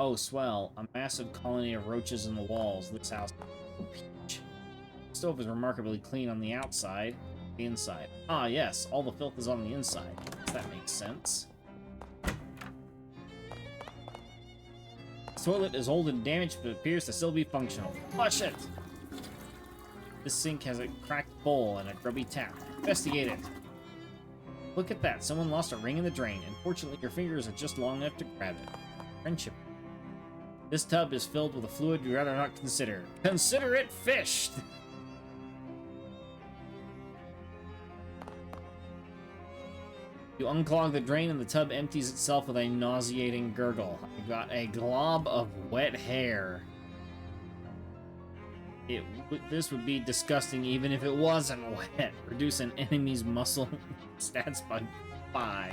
Oh, swell. A massive colony of roaches in the walls. This house is peach. The stove is remarkably clean on the outside. The inside. Ah, yes. All the filth is on the inside. That makes sense. The toilet is old and damaged, but appears to still be functional. Flush it! This sink has a cracked bowl and a grubby tap. Investigate it. Look at that. Someone lost a ring in the drain. Unfortunately, your fingers are just long enough to grab it. Friendship. This tub is filled with a fluid you'd rather not consider. Consider it fished! You unclog the drain and the tub empties itself with a nauseating gurgle. I got a glob of wet hair. This would be disgusting even if it wasn't wet. Reduce an enemy's muscle stats by 5.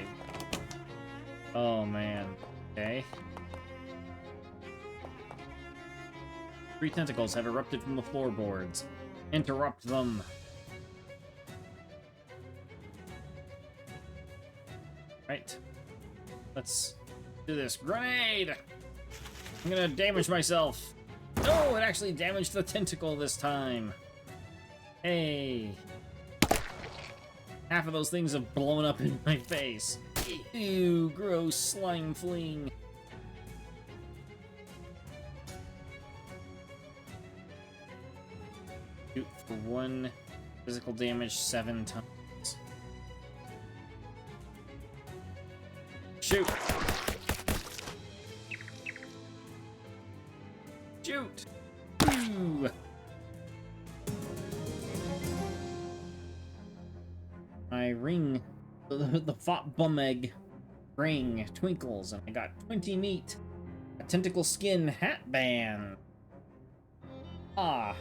Oh man. Okay. 3 tentacles have erupted from the floorboards. Interrupt them. Right. Let's do this. Grenade! I'm gonna damage myself. No, it actually damaged the tentacle this time. Hey. Half of those things have blown up in my face. Ew, gross slime fling. Shoot for 1 physical damage 7 times. Shoot! Shoot! Ooh. My ring, the fought bum egg ring twinkles, and I got 20 meat, a tentacle skin hat band. Ah.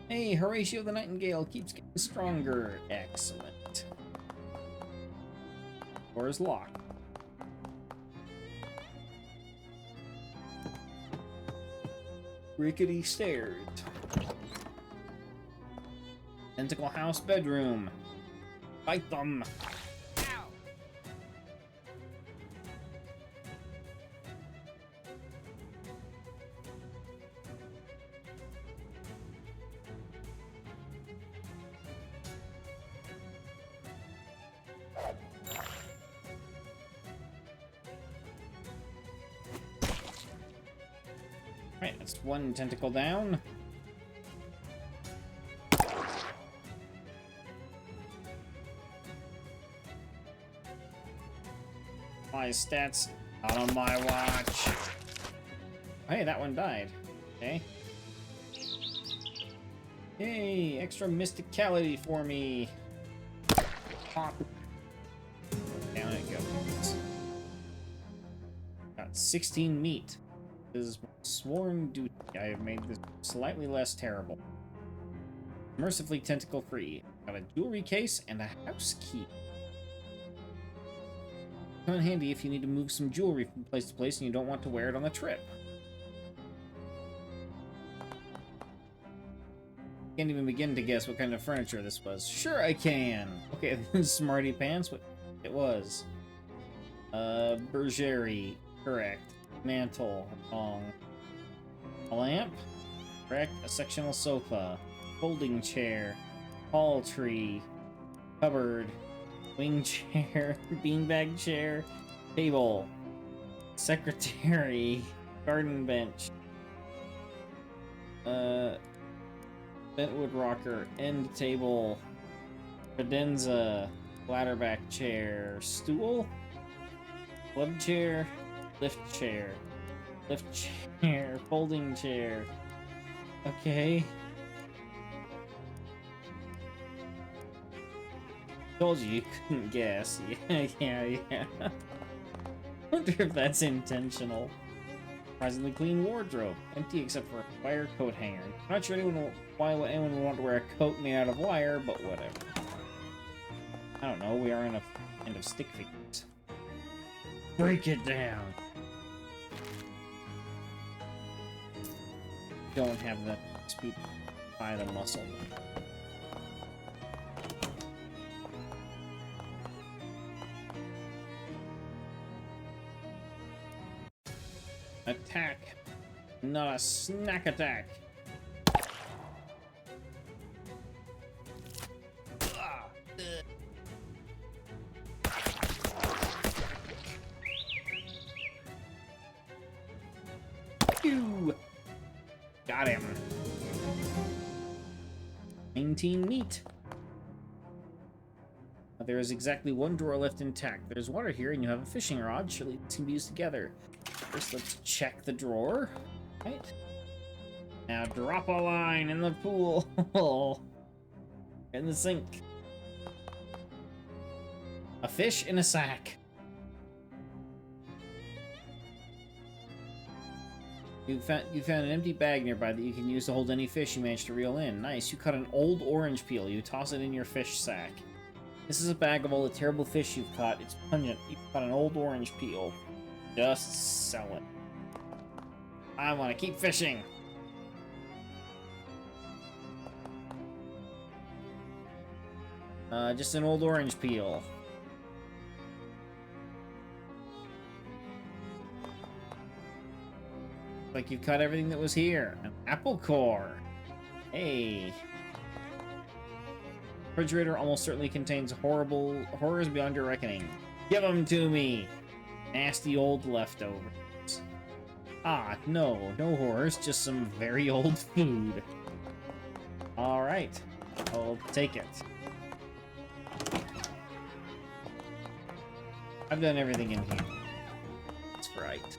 Hey, Horatio the Nightingale keeps getting stronger. Excellent. Door is locked. Rickety stairs. Tentacle house bedroom. Fight them. Ow. Right, that's 1 tentacle down. My stats not on my watch. Hey, that one died. Okay. Hey, extra mysticality for me. Pop. Down it goes. Got 16 meat. This is my sworn duty. I have made this slightly less terrible. Mercifully tentacle-free. Got a jewelry case and a house key. Come in handy if you need to move some jewelry from place to place and you don't want to wear it on the trip. Can't even begin to guess what kind of furniture this was. Sure I can! Okay, smarty pants, what it was. Bergerie, correct. Mantle, wrong. A lamp, correct. A sectional sofa. Folding chair. Hall tree. Cupboard. Wing chair. Beanbag chair. Table. Secretary. Garden bench. Bentwood rocker. End table. Credenza. Ladderback chair. Stool. Club chair. Lift chair. Lift chair. Folding chair. Okay. Told you couldn't guess. Yeah. Wonder if that's intentional. Surprisingly clean wardrobe. Empty except for a wire coat hanger. Not sure why anyone would want to wear a coat made out of wire, but whatever. I don't know, we are in a end of stick figures. Break it down! Don't have that speed by the muscle. Attack! Not a snack attack! Pew! Got him. 19 meat. There is exactly one drawer left intact. There's water here and you have a fishing rod. Surely these can be used together. First, let's check the drawer. Right. Now drop a line in the pool. In the sink. A fish in a sack. You found an empty bag nearby that you can use to hold any fish you manage to reel in. Nice. You cut an old orange peel. You toss it in your fish sack. This is a bag of all the terrible fish you've caught. It's pungent. You cut an old orange peel. Just sell it. I want to keep fishing. Just an old orange peel. Like you've cut everything that was here. An apple core. Hey. Refrigerator almost certainly contains horrors beyond your reckoning. Give them to me. Nasty old leftovers. Ah, no horrors, just some very old food. Alright, I'll take it. I've done everything in here. That's right.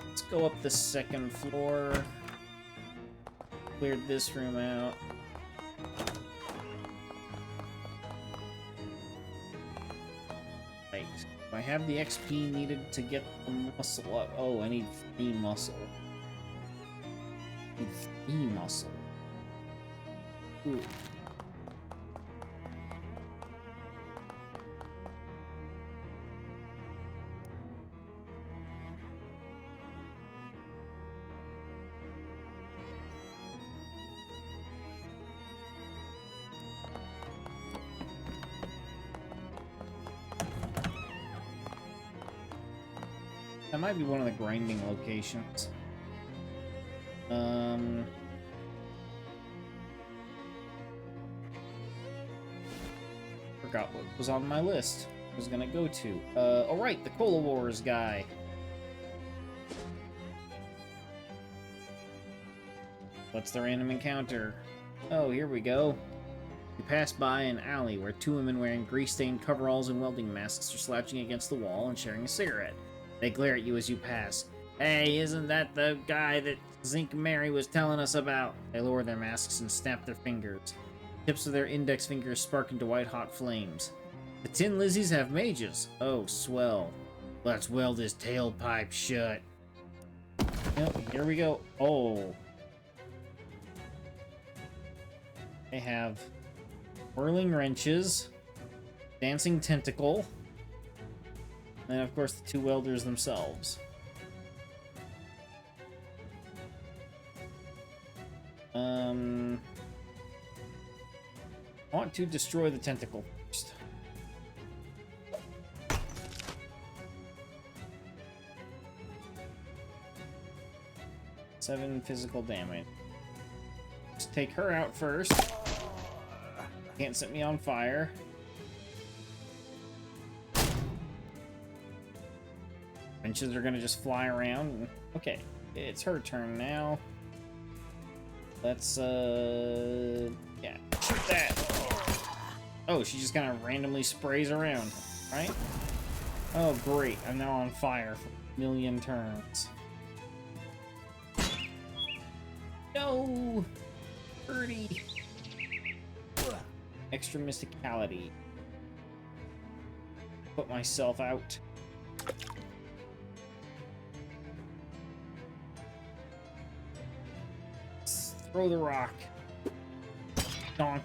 Let's go up the second floor. Cleared this room out. Right. Do I have the XP needed to get the muscle up? Oh, I need 3 muscle. I need 3 muscle. Ooh. That might be one of the grinding locations. Forgot what was on my list. I was gonna go to. Oh right, the Cola Wars guy. What's the random encounter? Oh, here we go. You pass by an alley where 2 women wearing grease-stained coveralls and welding masks are slouching against the wall and sharing a cigarette. They glare at you as you pass. Hey, isn't that the guy that Zinc Mary was telling us about? They lower their masks and snap their fingers. Tips of their index fingers spark into white-hot flames. The Tin Lizzies have mages. Oh, swell. Let's weld his tailpipe shut. Yep, here we go. Oh. They have whirling wrenches, dancing tentacle, and of course the two welders themselves. I want to destroy the tentacle first. Seven physical damage. Just take her out first. Can't set me on fire. Wrenches are gonna just fly around. Okay, it's her turn now. Let's, yeah, shoot that. Oh, she just kind of randomly sprays around, right? Oh, great. I'm now on fire for a million turns. No! Birdie! Extra mysticality. Put myself out. Throw the rock. Donk.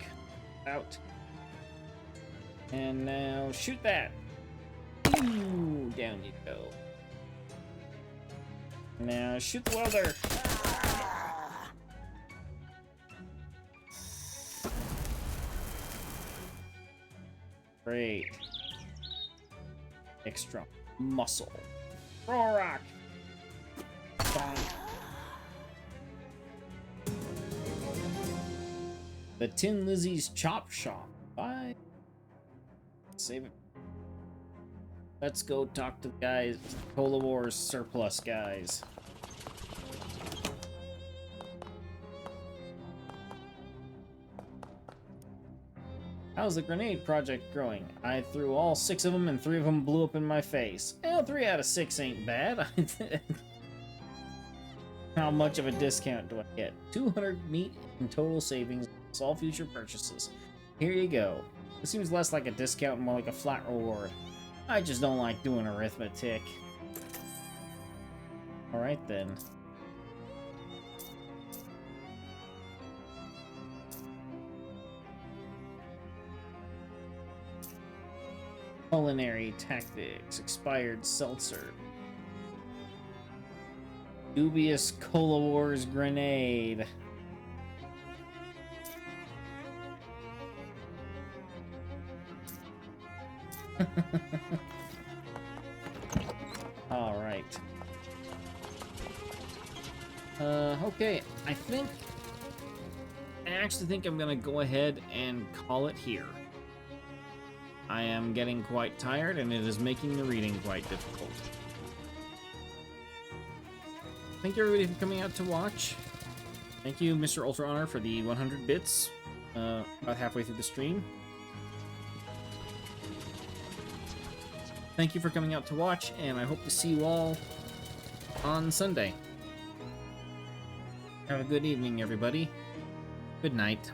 Out. And now shoot that. Ooh, down you go. Now shoot the welder. Great. Extra muscle. Throw a rock. Donk. The Tin Lizzie's Chop Shop. Bye. Save it. Let's go talk to the guys. Cola Wars surplus guys. How's the grenade project growing? I threw all 6 of them and 3 of them blew up in my face. Well, 3 out of 6 ain't bad. How much of a discount do I get? 200 meat in total savings. All future purchases. Here you go. This seems less like a discount and more like a flat reward. I just don't like doing arithmetic. Alright then. Culinary tactics. Expired seltzer. Dubious Cola Wars grenade. All right. Okay, I actually think I'm gonna go ahead and call it here. I am getting quite tired and it is making the reading quite difficult. Thank you everybody for coming out to watch. Thank you, Mr. Ultra Honor, for the 100 bits about halfway through the stream. Thank you for coming out to watch, and I hope to see you all on Sunday. Have a good evening, everybody. Good night.